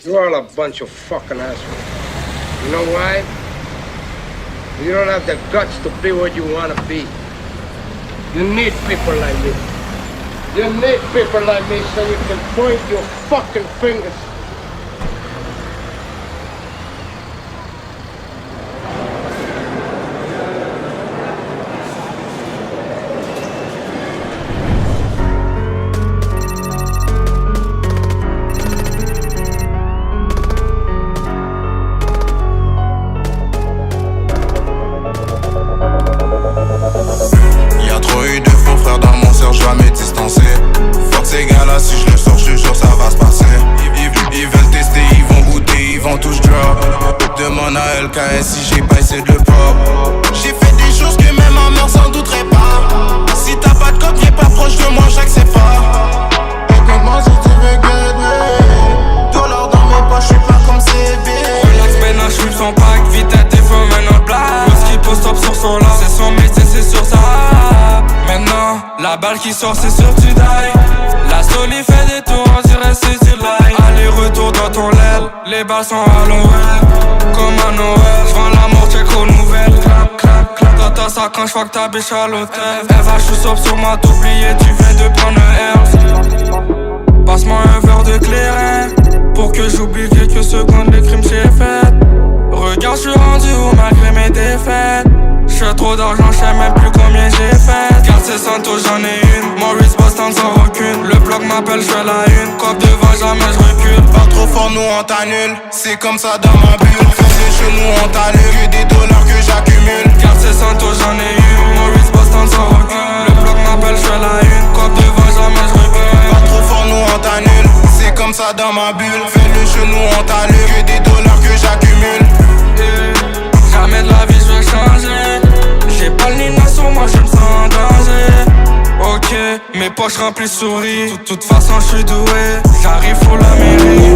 You're all a bunch of fucking assholes. You know why? You don't have the guts to be what you want to be. You need people like me. You need people like me so you can point your fucking fingers. Je vais me distancer. Fuck ces gars-là, si je le sors, je te jure, ça va se passer. Ils veulent tester, ils vont goûter, ils vont tous drop. Demande à LKS si j'ai pas essayé de le pop. J'ai fait des choses que même ma mère s'en douterait pas. Si t'as pas de code, viens pas proche de moi, j'accepte pas. Écoute-moi si tu veux get me. Dollars dans mes poches, j'suis pas comme CB. Relax, maintenant j'fume son pack, vite à défaut, maintenant blague. Whisky pose top sur son lard, c'est son métier, c'est sur ça. Maintenant, la balle qui sort c'est sûr tu die. La story fait des tours, on dirait c'est du live. Aller-retour dans ton l'aile, les balles sont à l'envers. Comme à Noël, j'vends l'amour, check aux nouvelles. Clap, clap, clap, dans ta sac quand j'fuck ta biche à l'hôtel. Elle va chou sobre sur moi, t'oublier, tu viens de prendre un R. Passe-moi un verre de clairin pour que j'oublie quelques secondes les crimes j'ai fait. Regarde, j'suis rendu où malgré mes défaites. J'fais trop d'argent, j'sais même plus combien j'ai fait. Quartier Santos, j'en ai une. Maurice Boston sans rancune. Le bloc m'appelle, j'fais la une. Cop devant, jamais j'recule. Pas trop fort, nous on t'annule. C'est comme ça dans ma bulle. Fais des genoux, on t'allume. Que des dollars que j'accumule. Quartier Santos, j'en ai une. Maurice Boston sans rancune. Le bloc m'appelle, j'fais la une. Cop devant, jamais j'recule. Pas trop fort, nous on t'annule. C'est comme ça dans ma bulle. Fais le genou, on t'allume. Que des dollars que j'accumule. Jamais de la vie, j'vais changer. J'ai pas le nina sur moi, je me sens en danger. Ok, mes poches remplies de souris. De toute façon, j'suis doué. J'arrive pour la mairie.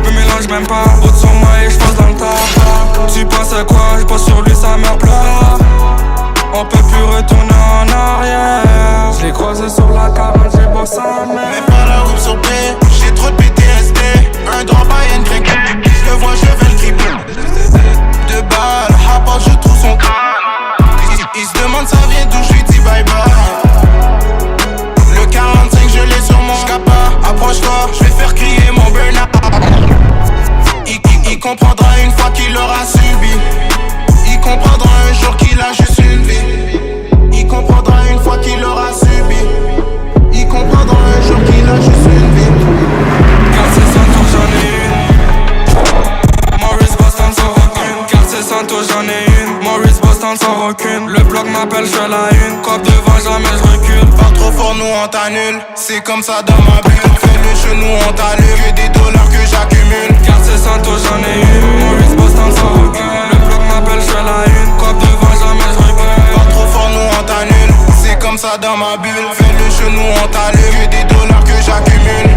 J'me mélange même pas. Haute sur moi et j'passe dans le tas. Tu penses à quoi? J'passe sur lui, sa mère pleure. On peut plus retourner en arrière. J'l'ai croisé sur la 40, j'ai bossé sa mère. Mais pas la roue sur pied. J'ai trop de PTSD. Un drop à une craque. J'le vois, je vais le gripper. De balles, à part je trouve son crâne. Il se demande ça vient d'où, je lui dis bye bye. Le 45 je l'ai sur mon scapa. Approche-toi, je vais faire crier mon burn-out. Il comprendra une fois qu'il l'aura subi. Il comprendra un jour qu'il a juste une vie. Il comprendra une fois qu'il l'aura subi. Il comprendra un jour qu'il a juste une vie. Quartier Santos, j'en ai une. Maurice Boston sans rancune. Quartier Santos, j'en ai une. Maurice Boston sans rancune. Le bloc m'appelle, j'fais la une. Cop devant, jamais j'recule. Pas trop fort, nous on t'annule. C'est comme ça dans ma bulle. Fais le genou, on t'allume. Que des dollars que j'accumule. Quartier Santos, j'en ai une. Maurice Boston sans rancune. Le bloc m'appelle, j'fais la une. Cop devant, jamais j'recule. Pas trop fort, nous on t'annule. C'est comme ça dans ma bulle. Fais le genou, on t'allume. Que des dollars que j'accumule.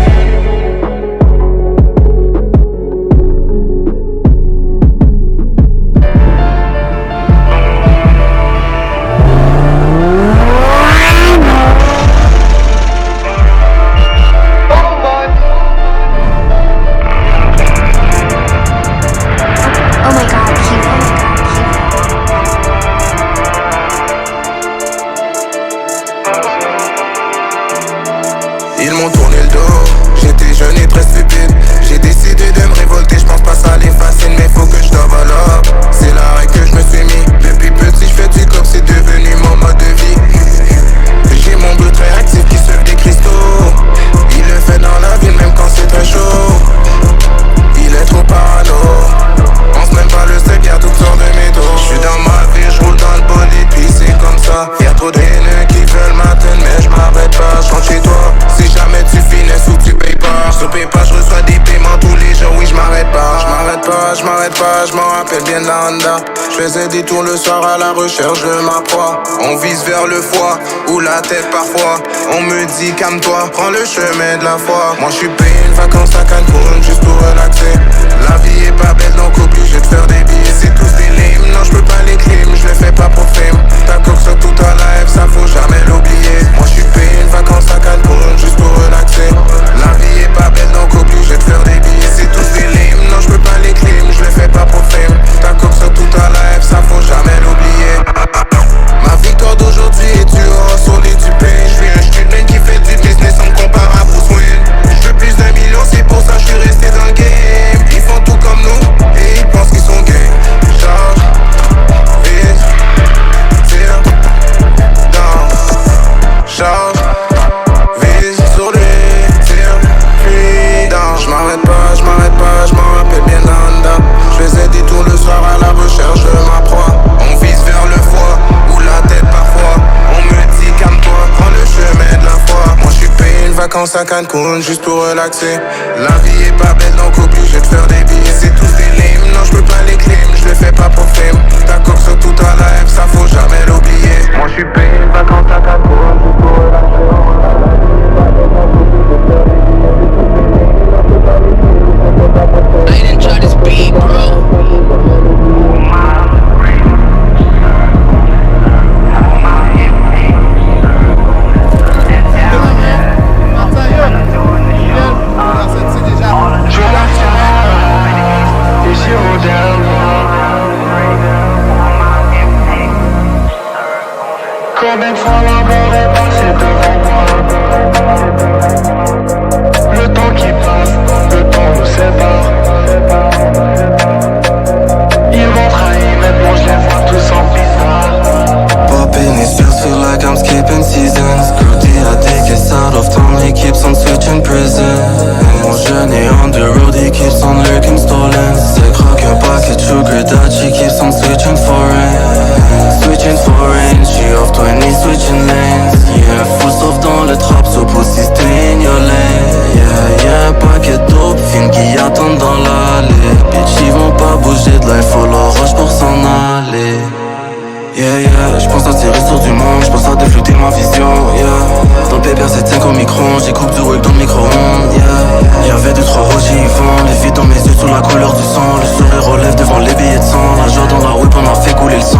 Ils m'ont tourné le dos, j'étais jeune et très stupide. J'ai décidé de me révolter, j'pense pas ça les fascine. Mais faut que je développe, c'est la règle que je me suis mis. Depuis petit j'fais du cop, c'est devenu mon mode de vie. J'ai mon bleu très actif qui se des cristaux. Il le fait dans la ville même quand c'est très chaud. Il est trop parano, pense même pas le steak, y'a toutes sortes de métaux. J'suis dans ma vie, j'roule dans le bolide, puis c'est comme ça. Y'a trop de haineux qui veulent m'atteindre, mais j'm'arrête pas, j'rentre chez toi. Si jamais tu finesses ou tu payes pas, je paye pas, j'reçois des paiements tous les jours, oui j'm'arrête pas. J'm'arrête pas, j'm'en rappelle bien de la Honda. J'faisais des tours le soir à la recherche de ma proie. On vise vers le foie, ou la tête parfois. On me dit calme-toi, prends le chemin de la foi. Moi j'suis payé une vacance à Cancun, juste pour relaxer. La vie est pas belle donc obligé de faire des billets. C'est tous des limes, non j'peux pas les crimes, je le fais pas pour film. Ta coque sur tout en live, ça faut jamais l'oublier. Moi j'suis payé une vacance à Cancun, juste pour relaxer. La vie est pas belle donc obligé de faire des billets. C'est tous des vacances à Cancun juste pour relaxer. La vie est pas belle donc obligé de faire des billets. C'est tous des limes, non je peux pas les clim, je le fais pas pour film. D'accord sur tout à la F, ça faut jamais l'oublier. Moi je suis payé vacances à Cancun juste pour relaxer. I didn't try this beat, bro. Combien de fois l'amour est passé devant moi? Le temps qui passe, le temps nous sépare. Ils m'ont trahi, maintenant je les vois tous en bizarre. Popping these pills feel like I'm skipping seasons. Screwed, I take it out of town, he keeps on switching prison. Mon jeune est on the road, he keeps on lurking stolen. C'est croque un paquet de sugar that she keeps on switching foreign. Switching foreign, she off 20, switching lanes. Yeah, full stuff dans le trap, so pussy stay in your lane. Yeah, un paquet de dope, filles qui attendent dans l'allée. Bitch, ils vont pas bouger de là, il faut leur roche pour s'en aller. Yeah, j'pense à tirer sur du monde, j'pense à défluter ma vision, yeah. Dans le pépère 7-5 au micron, j'ai coupe du wake dans le micro-ondes, yeah. Y'avait 2-3 rochers, ils vendent, les vides dans mes yeux sous la couleur du sang. Le sourire relève devant les billets de sang, la joie dans la whip on a fait couler le sang.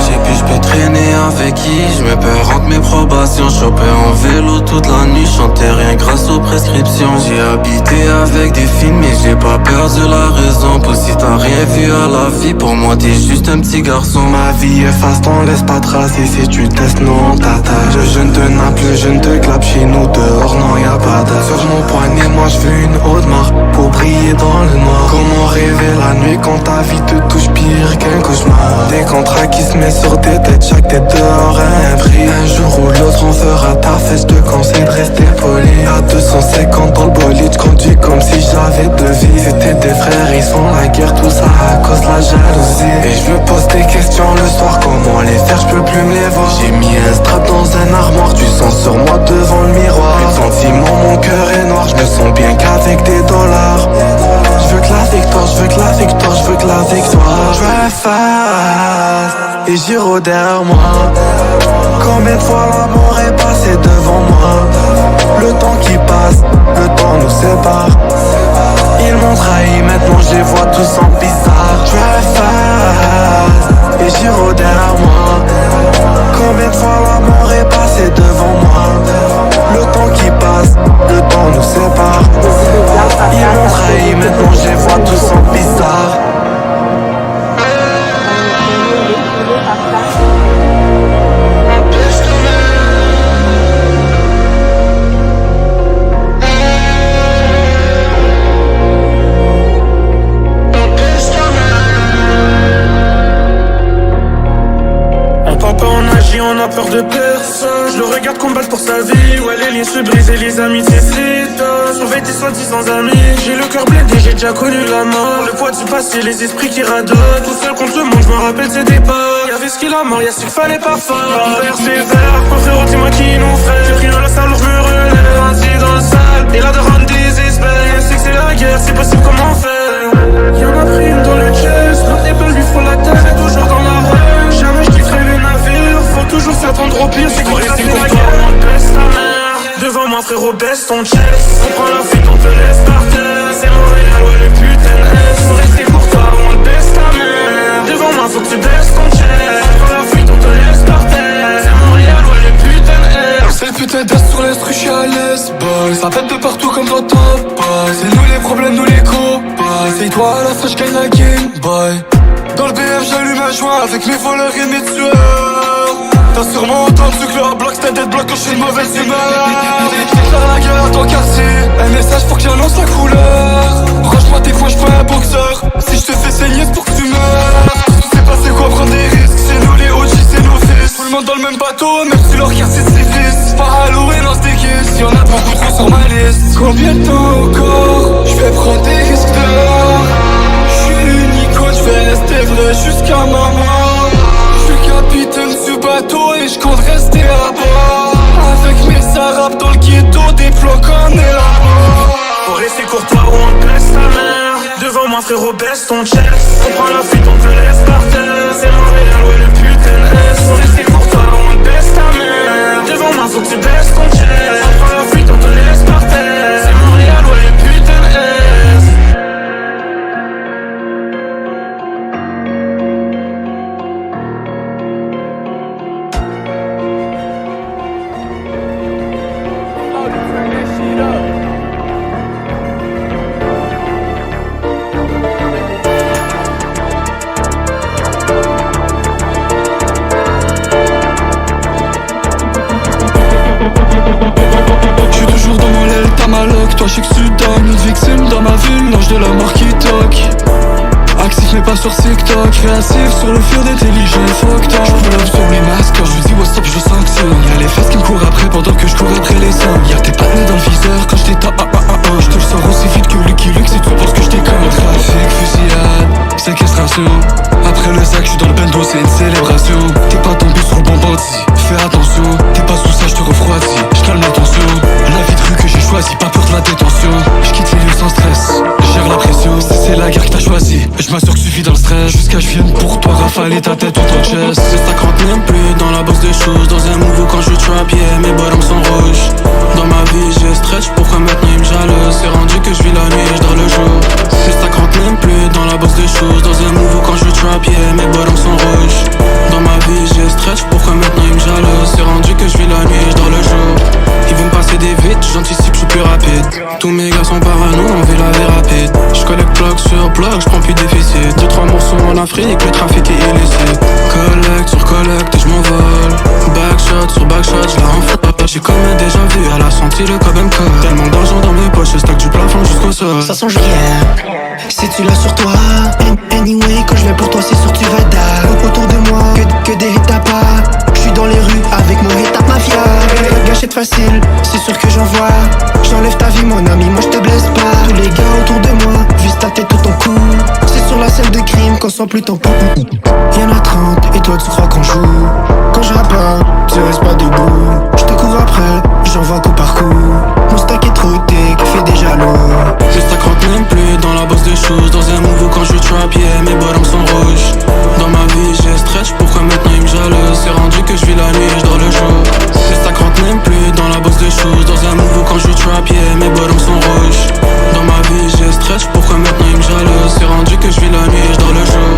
J'ai pu, j'peux traîner avec qui, j'me perds entre mes probations. Chopais en vélo toute la nuit, chantais rien grâce aux prescriptions. J'ai habité avec des filles mais j'ai pas perdu la raison. Pour si t'as rien vu à la vie, pour moi t'es juste un petit garçon. Ma vie est faste, on laisse pas tracer. Si tu testes, non, t'attaches. Le jeune te nappe, le jeune te clappe. Chez nous dehors, non, y'a pas d'âge. Sur mon poignet, moi j'veux une haute marque pour briller dans le noir. Comment rêver la nuit quand ta vie te touche pire qu'un cauchemar. Des contrats qui se mettent sur tes têtes, chaque tête dehors a un prix. Un jour ou l'autre on fera ta fesse, je te conseille de rester poli. À 250 dans le bolide, j'conduis comme si j'avais deux vies. C'était des frères, ils font la guerre, tout ça à cause de la jalousie. Et je me pose des questions le soir, comment les faire, je peux plus me les voir. J'ai mis un strap dans un armoire, du sang sur moi devant le miroir. Plus de sentiments, mon cœur est noir, je me sens bien qu'avec des dollars. Je veux que la victoire, je veux que la victoire, je veux que la victoire. Je fast et j'y derrière moi. Combien de fois l'amour est passé devant moi? Le temps qui passe, le temps nous sépare. Ils m'ont trahi, maintenant je les vois tous en bizarre. Je fast et j'y derrière moi. Combien de fois l'amour est passé devant moi? Le temps qui passe, le temps nous sépare. Ils m'ont trahi, maintenant je les vois tous en bizarre. On a peur de personne. Je le regarde combattre pour sa vie. Ouais, les liens se brisent et les amitiés s'étonnent. Sauvé des centimes sans amis. J'ai le cœur blindé, j'ai déjà connu la mort. Le poids du passé, les esprits qui radonnent. Tout seul contre le monde, je me rappelle ses départs. Y'avait ce qu'il a mort, y'a ce qu'il fallait pas faire. Persévère, mon frérot, dis-moi qui nous fait. J'ai pris dans la salle, je me relève. Ainsi dans le sale, et là de rendre désespéré. C'est que c'est la guerre, c'est possible, comment faire? Y'en a pris une dans le chest. L'autre épée lui faut la tête, c'est toujours dans la rue. Jamais je quitterai le navire. Faut toujours s'attendre au pire, c'est qu'on reste la guerre. On baisse ta mère. Devant moi frérot, baisse ton chest. On prend la fuite, on te laisse par terre. C'est Montréal, ouais le putain de faut rester pour toi, on baisse ta mère. Devant moi faut que tu baisses ton chest. On prend la fuite, on te laisse par terre. C'est Montréal, ouais le putain de c'est le putain d'as sur l'instru, j'suis à l'aise, boy. Ça pète de partout comme dans Top Boy. C'est nous les problèmes, nous les copains. C'est toi à la fin, j'gagne la game, boy. Dans le BF j'allume un joint avec mes voleurs et mes tueurs. T'as sûrement entendu que le bloc c'était dead block quand j'suis de mauvaise humeur. Déclare la guerre à ton quartier. Un message pour que j'annonce la couleur. Range-moi tes coins, j'suis pas un boxeur. Si j'te fais saigner c'est pour que tu meurs. Tu sais pas c'est quoi prendre des risques. C'est nous les OG, c'est nos fils. Tout le monde dans le même bateau, même si leur quartier c'est fils. Pas Halloween on se déguise, y'en a beaucoup trop sur ma liste. Combien de temps encore j'vais prendre des risques dehors? J'vais rester vrai jusqu'à ma mort. J'suis capitaine du bateau et j'compte rester à bord. Avec mes arabes dans le ghetto, des blocs en frérot, baisse ton chest. On prend la fuite, on te laisse par terre. C'est Montréal, ouais, le putain S. On risque pour toi, on baisse ta mère. Devant moi, faut que tu baisses ton chest. On prend la fuite, on te laisse par terre. C'est Montréal, ouais, le putain S. J'suis toujours dans mon l'aile, t'as ma loc. Toi j'sais que tu donnes une victime dans ma ville, l'ange de la mort qui toque. Actif mais pas sur TikTok, créatif sur le fil d'intelligent, fuck talk. J'pull up sur les masques, quand je dis what's up je sanctionne. Y'a les fesses qui me courent après pendant que je cours après les hommes. Y'a tes pattes dans le viseur quand j't'ai ta J'te le sors aussi vite que Lucky Luke si tu penses que j't'ai comme trafic, fusillade, séquestration. Après le sac j'suis dans le bendo, c'est une célébration. T'es pas tombé sur le bon bandit, fais attention. T'es pas sous ça, j'te refroidis, j'calme la tension. La vie de rue que j'ai choisie, pas peur de la détention. J'quitte les lieux sans stress, gère la pression. Si c'est la guerre que t'as choisi, j'm'assure que tu vis dans le stress. Jusqu'à je vienne pour toi rafaler ta tête ou ton chest. C'est ça compte même plus dans la bosse des choses. Dans un nouveau quand je trap, yeah, mes bottoms sont rouges. Dans ma vie j'ai stretch, pourquoi maintenant il me jalouse? C'est rendu que je vis la nuit et je dors le jour. C'est ça compte même plus dans la bosse des choses. Dans un nouveau quand je trap, yeah, mes bottoms sont rouges. Dans ma vie j'ai stretch, pourquoi maintenant il me jalouse? C'est rendu que je vis la nuit et je dors le jour. Ils vont me passer des vides, j'anticipe, je suis plus rapide. Tous mes gars sont parano, on vit la vie rapide. Je collecte bloc sur bloc, je prends plus déficit. 2-3 morceaux en Afrique, le trafic est illicite. Collecte sur collecte et je m'envole. Backshot sur backshot, je la renfle. J'ai comme déjà vu, elle a senti le code même code. Tellement d'argent dans mes poches, je stack du plafond jusqu'au sol. Ça change rien, si tu l'as sur toi. Anyway, quand je viens pour toi, c'est sûr tu vas die. Autour de moi, que des hits à pas. J'suis dans les rues avec mon hit à mafia. Gâchette facile, c'est sûr que j'en vois. J'enlève ta vie mon ami, moi j'te blesse pas. Tous les gars autour de moi, vise ta tête ou ton cou. C'est sur la scène de crime qu'on sent plus ton pouls. Y'en a 30 et toi tu crois qu'on joue. Quand je rappe, tu restes pas debout. J'te cours après, j'envoie coup par coup. Mon stack est trop thick, fait des jaloux. Je stack même plus dans la bosse des choses. Dans un nouveau quand je trap, yeah, mes bottoms sont rouges. Dans ma vie j'ai stretch, pourquoi maintenant il me jalouse? C'est rendu que je vis la nuit et je dors le jour. Je stack même plus dans la bosse des choses. Dans un nouveau quand je trap, yeah, mes bottoms sont rouges. Dans ma vie j'ai stretch, pourquoi maintenant il me jalouse? C'est rendu que je vis la nuit et je dors le jour.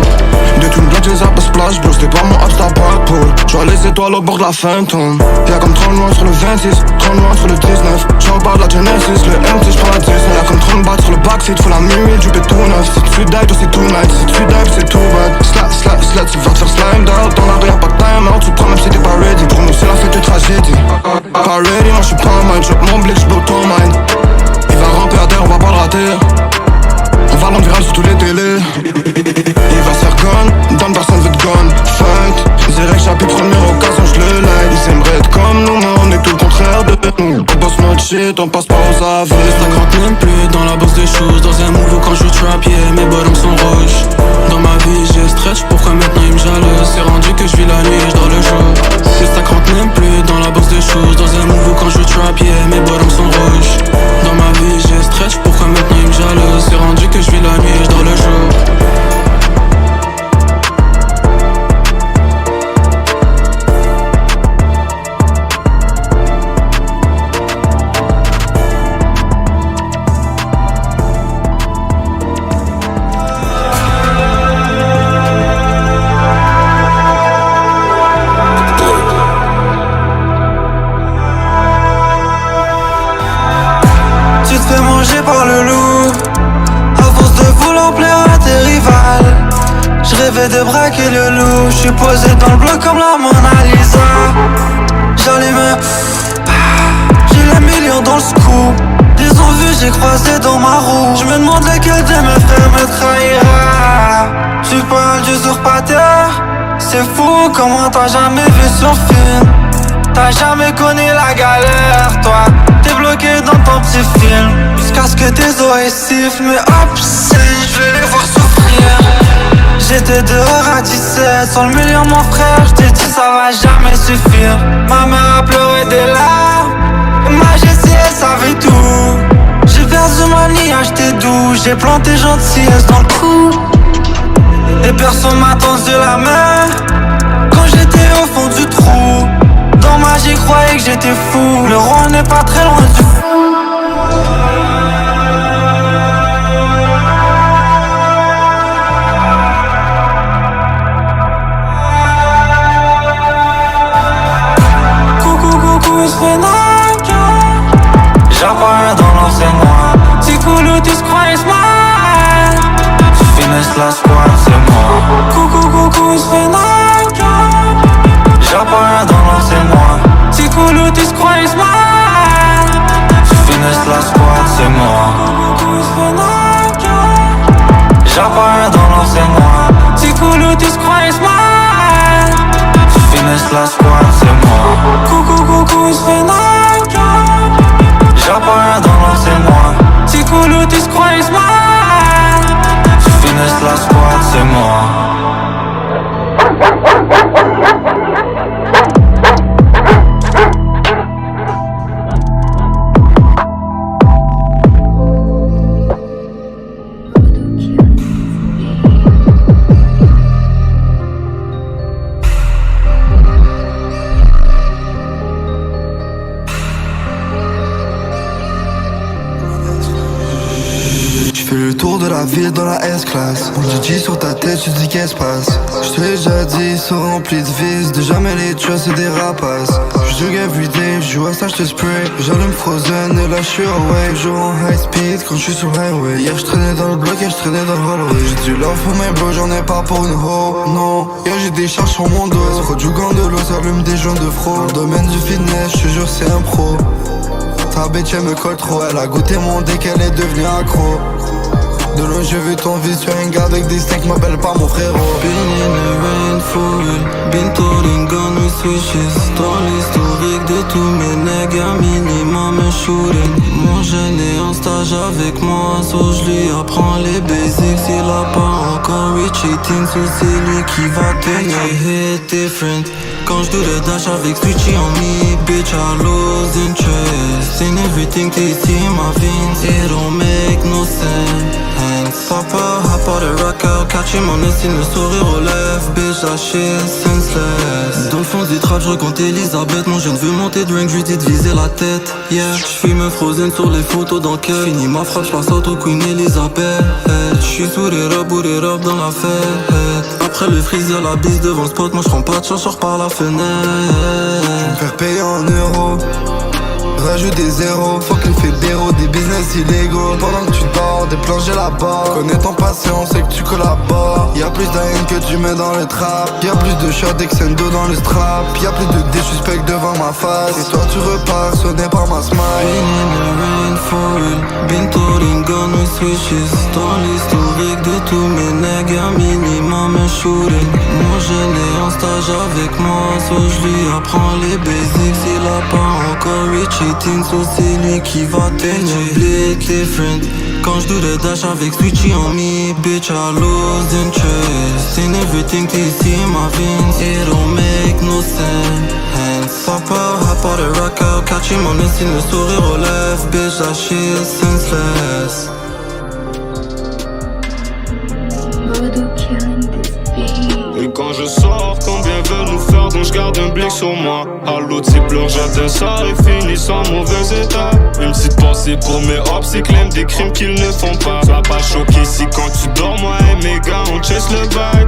De tout le bloc, j'ai zappé splash, bro, c'était pas mon upstar parkour. J'vois les étoiles au bord de la fantôme. Y'a comme 30 loin sur le 26, 30 loin sur le 19. J'en parle de la Genesis, le MT, j'prends la 10. Y'a comme 30 bahts sur le backseat, faut la mimi, du béton neuf. Si tu dive, toi c'est tout night, si tu dive, c'est tout bad. Slat, tu vas te faire slime out. Dans la rue y'a pas de time out, tu prends même si t'es pas ready. Pour nous c'est la fête de tragédie. Pas ready, moi j'suis pas mind, j'drop mon blick, j'blow ton mind. Il va ramper à terre, on va pas le rater. On va rendre viral sur tous les télés. Il va se faire gun, donne personne veut de gun. Fight, Zérek chapitre première occasion j'le like. Ils aimeraient être comme nous mais on est tout le contraire de nous. On bosse notre shit, on passe pas aux aveux. Ça compte même plus dans la bosse des choses. Dans un nouveau quand je trap, yeah, mes bottoms sont rouges. Dans ma vie j'ai stretch, pourquoi maintenant il me jalouse? C'est rendu que je vis la nuit et je dors le jour. Ça compte même plus dans la bosse des choses. Dans un nouveau quand je trap, yeah, mes bottoms sont rouges. Dans ma vie j'ai stretch, pourquoi maintenant il me jalouse? C'est rendu que je vis la nuit et je dors le jour. Par le loup, à force de vouloir plaire à tes rivales, je rêvais de braquer le loup. Je suis posé dans le bloc comme la Mona Lisa. J'allume, j'ai les millions dans le scoop. Ils ont vu, j'ai croisé dans ma roue. Je me demande lequel de mes frères me trahira. Tu parles d'usurpateur, c'est fou comment t'as jamais vu sur film. T'as jamais connu la galère, toi. T'es bloqué dans ton petit film. Jusqu'à ce que tes oreilles sifflent. Mais hop, je vais les voir souffrir. J'étais dehors à 17, sans le million mon frère. J't'ai dit ça va jamais suffire. Ma mère a pleuré des larmes. Ma Jessie elle savait tout. J'ai perdu perdu ma ligne, acheté doux. J'ai planté gentillesse dans le cou. Et personne m'a tendu la main quand j'étais au fond du trou. Dans ma j'y croyais que j'étais fou. Le roi n'est pas très loin du fou. J'apparais dans l'enseignement. C'est cool où tu se crois smile. Tu finisses la squad, c'est moi. Coucou, je fais night. J'apparais dans l'enseignement. C'est cool où tu se crois smile. Tu finisses la squad, c'est moi. Coucou, je fais night. J'apparais dans l'enseignement. C'est cool où tu se crois smile. Tu finisses la squad, c'est moi. Coucou, je fais night. J'apparais dans l'enseignement. C'est cool où tu se crois smile. Tu finisses la squad, c'est moi. Fais le tour de la ville dans la S-Class. On dit sur ta tête, tu dis qu'est-ce passe. Je te l'ai déjà dit, ils sont remplis de vis. De jamais les tueurs, c'est des rapaces. Je joue everyday, je joue à ça, je te spray. J'allume Frozen et là je suis away. Je joue en high speed quand je suis sur le highway. Hier je traînais dans le bloc, hier je traînais dans le hallway. J'ai du love pour mes bros, j'en ai pas pour une hoe. Non, hier j'ai des charges sur mon dos. Trop du gandolo, ça allume des joints de fro. Dans le domaine du fitness, je te jure c'est un pro. Ta bitch elle me colle trop, elle a goûté mon deck, elle est devenue accro. De loin j'ai vu ton vice, tu es un gars avec des snakes, m'appelle pas mon frérot. Been in the rain for real, been toting gun with switches. Dans l'historique de tous mes nègres, minimum un shooting. Mon jeune est en stage avec moi, so je lui apprends les basics. Il a pas encore reach 18, so c'est lui qui va tenir. Hit different, quand je do the dash avec Switchy on me, bitch I lose interest in everything they see in my veins. It don't make no sense. Papa, hop out the rock out, catch him on the scene, le sourire aux lèvres, bitch, that shit senseless. Dans le fond du trap, je recompte Elisabeth, mon jeune veut monter drink, je lui dis de viser la tête. Yeah, j'fume Frozen sur les photos d'enquête. Fini ma frappe, j'passe out au Queen Elizabeth. J'suis boot it up dans la fête. Après le freezer, la bise devant le spot, moi j'prends pas de chance, j'sors par la fenêtre. Me faire payer en euros. Rajoute des zéros, fucking fédéraux, des business illégaux. Pendant que tu dors, des planches là-bas. Connais ton passé, on sait que tu collabores. Y'a plus d'haine que tu mets dans le trap. Y'a plus de shots d'Exendo dans le strap. Y'a plus de désuspect devant ma face. Et toi tu repars, sonné par ma smile. Been in the rain for real, been toting gun with switches. Dans l'historique de tous mes nègres, minimum un shooting. Mon jeune est en stage avec moi, so je lui apprends les basics. Il a pas encore reach 18, so c'est lui qui va tenir. Bleed different, quand je do the dash avec Switchy on me, bitch I lose interest in everything they see in my veins. It don't make no sense. Papa, hop out the rock out, catch him on the scene, le sourire aux lèvres, bitch that shit senseless. Et quand je sors, combien veulent nous faire, donc je garde un blick sur moi. À l'autre, si pleure, jette un sale et finit sans mauvais état. Une petite pensée pour mes hops, ils claiment des crimes qu'ils ne font pas. Ça va pas choquer si quand tu dors, moi et mes gars, on chase le bac.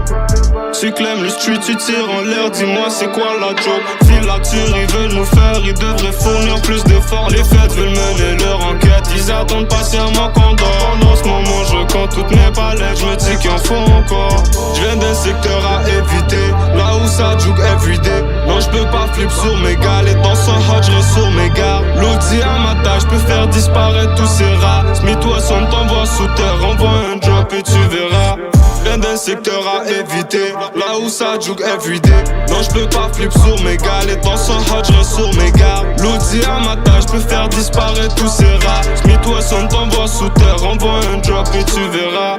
Tu claimes le street, tu tires en l'air, dis-moi c'est quoi la joke. Filature, ils veulent nous faire, ils devraient fournir plus d'efforts. Les fêtes veulent mener leur enquête, ils attendent patiemment qu'on dort. En ce moment, je compte toutes mes palettes, je me dis qu'il en faut encore. Je viens d'un secteur à éviter, là où ça joue everyday. Non, je peux pas flip sur mes galettes, dans son hot, je reste sur mes gars. L'outil à ma tâche, peut faire disparaître tous ces rats. Smith-Wesson t'envoie sous terre, envoie un drop et tu verras. Viens d'un secteur à éviter, là où ça joue everyday. Non, je peux pas flip sur mes galettes, dans son hot, je reste sur mes gars. L'outil à ma tâche, peut faire disparaître tous ces rats. Smith-Wesson t'envoie sous terre, envoie un drop et tu verras.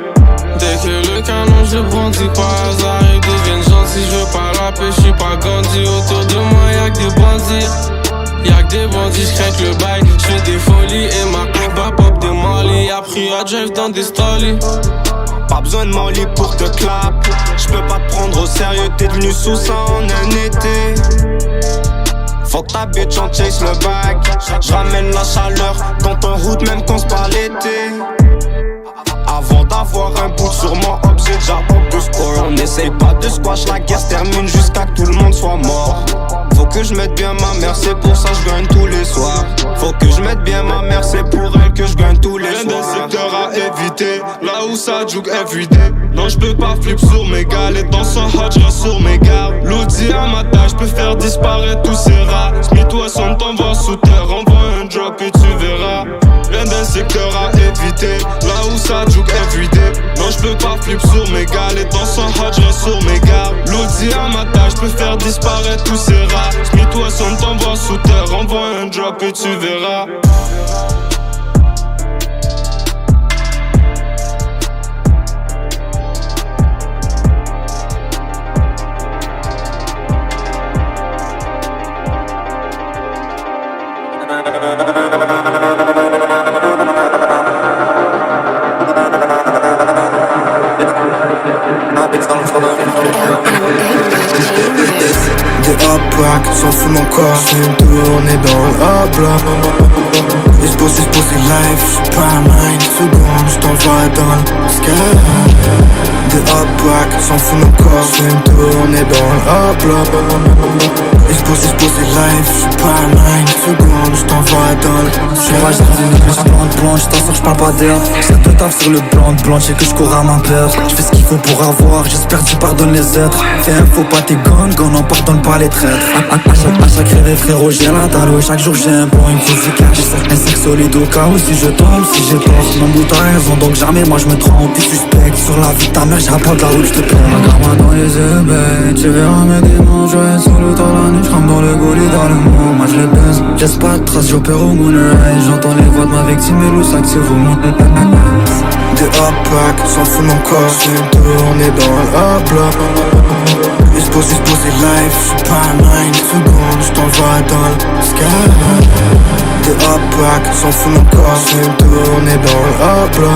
Dès que le canon je brandis par hasard, ils deviennent gentils. Je veux pas rapper, je suis pas Gandhi. Autour de moi y'a que des bandits. Y'a que des bandits, j'craque le bail. J'fais des folies et ma combat pop des Mali. Appris à drive dans des stollies. Pas besoin de Molly pour te clap. J'peux pas te prendre au sérieux, t'es devenu sous ça en un été. Faut que ta bitch en chase le bag. J'ramène la chaleur quand on route même quand c'est pas l'été. Avant d'avoir un bout sur mon hop, j'ai déjà hop de score. On essaye pas de squash, la guerre se termine jusqu'à que tout le monde soit mort. Faut que je mette bien ma mère, c'est pour ça je gagne tous les soirs. Faut que je mette bien ma mère, c'est pour elle que je gagne tous les soirs. Plein de secteurs à éviter, là où ça joue everyday. Non j'peux pas flip sur mes gars, les danseurs hot j'reste sur mes gardes. L'audi à ma taille, j'peux faire disparaître tous ces rats. Smith-Wesson t'envoie sous terre, envoie un drop et tu verras. Plein de secteurs à éviter, là où ça joue everyday. Non j'peux pas flip sur mes gars, les danseurs hot j'reste sur mes gardes. L'audi à ma taille, j'peux faire disparaître tous ces rats. Smith-Wesson t'envoie sous terre, envoie un drop et tu verras. Des hop-back, s'en fout mon corps. J'fais une tournée dans le hop-là. Il se pose live, j'suis pas mine. Seconde, j't'envoie dans le sky. Des hop-back, s'en fout mon corps. J'fais une tournée dans le hop-là. Il se pose live, j'suis pas mine. Seconde, j't'envoie dans le sky. J'suis blanc, j't'en sors, j'parle pas d'air. C'est tout taf sur le blanc, j'sais que j'cours à ma peur. J'fais ce qu'il faut pour avoir, j'espère que tu pardonnes les êtres. Fais un faux pas tes gants, on pardonne pas les traîtres. À chaque rêve frérot j'ai la dalle. Chaque jour j'ai un plan, il me faut du cash. Un cercle solide au cas où si je tombe, si j'ai tort. Mon bout t'as raison donc jamais moi je me trompe. T'es suspect sur la vie de ta mère, j'apprends de la route, j'te plains. Regarde-moi dans les yeux, babe, tu verras mes démons. Je vais solo dans la nuit, j'crame dans le goalie dans le monde. Moi je les baise, laisse pas de traces, j'opère au moonrise. J'entends les voix de ma victime et l'eau s'active au monde. Des hop-back, s'en fout mon corps. J'fais une tournée dans le hop-là. Il se pose live, j'suis pas mine. Seconde, j't'envoie dans le sky. Des hop-back, s'en fout mon corps. J'fais une tournée dans le hop-là.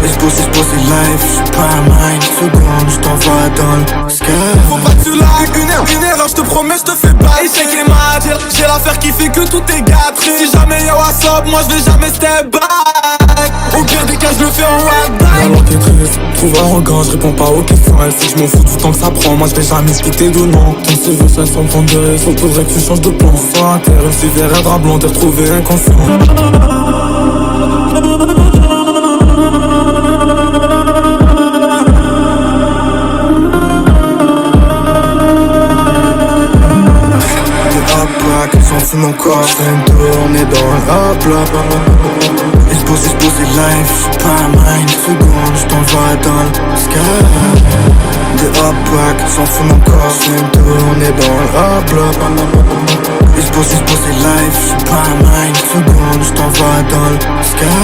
Il se pose live, j'suis pas mine. Seconde, j't'envoie dans le sky. Faut pas que tu lagues, une erreur, j'te promets, j'te fais pas échec les matières. J'ai l'affaire qui fait que tout est gâté. Si jamais y'a WhatsApp, moi j'vais jamais step back. Au pire des cas, j'le fais en wild back. Alors t'es triste, trouve arrogant, j'réponds pas aux questions. Elle sait que j'm'en fous du temps que ça prend. Moi j'vais jamais expliquer de nom. Ton CV 532, faudrait que tu changes de plan. Sur la terre, une civière, un drap blanc, t'es retrouvé inconscient. S'en fout mon corps, j'fais une tournée dans le hop-là. Il se pose live, j'suis pas mine. Seconde, j't'envoie dans le sky. Des hop-back, s'en fout mon corps, j'fais une tournée dans le hop-là. Il se pose live, j'suis pas mine. Seconde, j't'envoie dans le sky.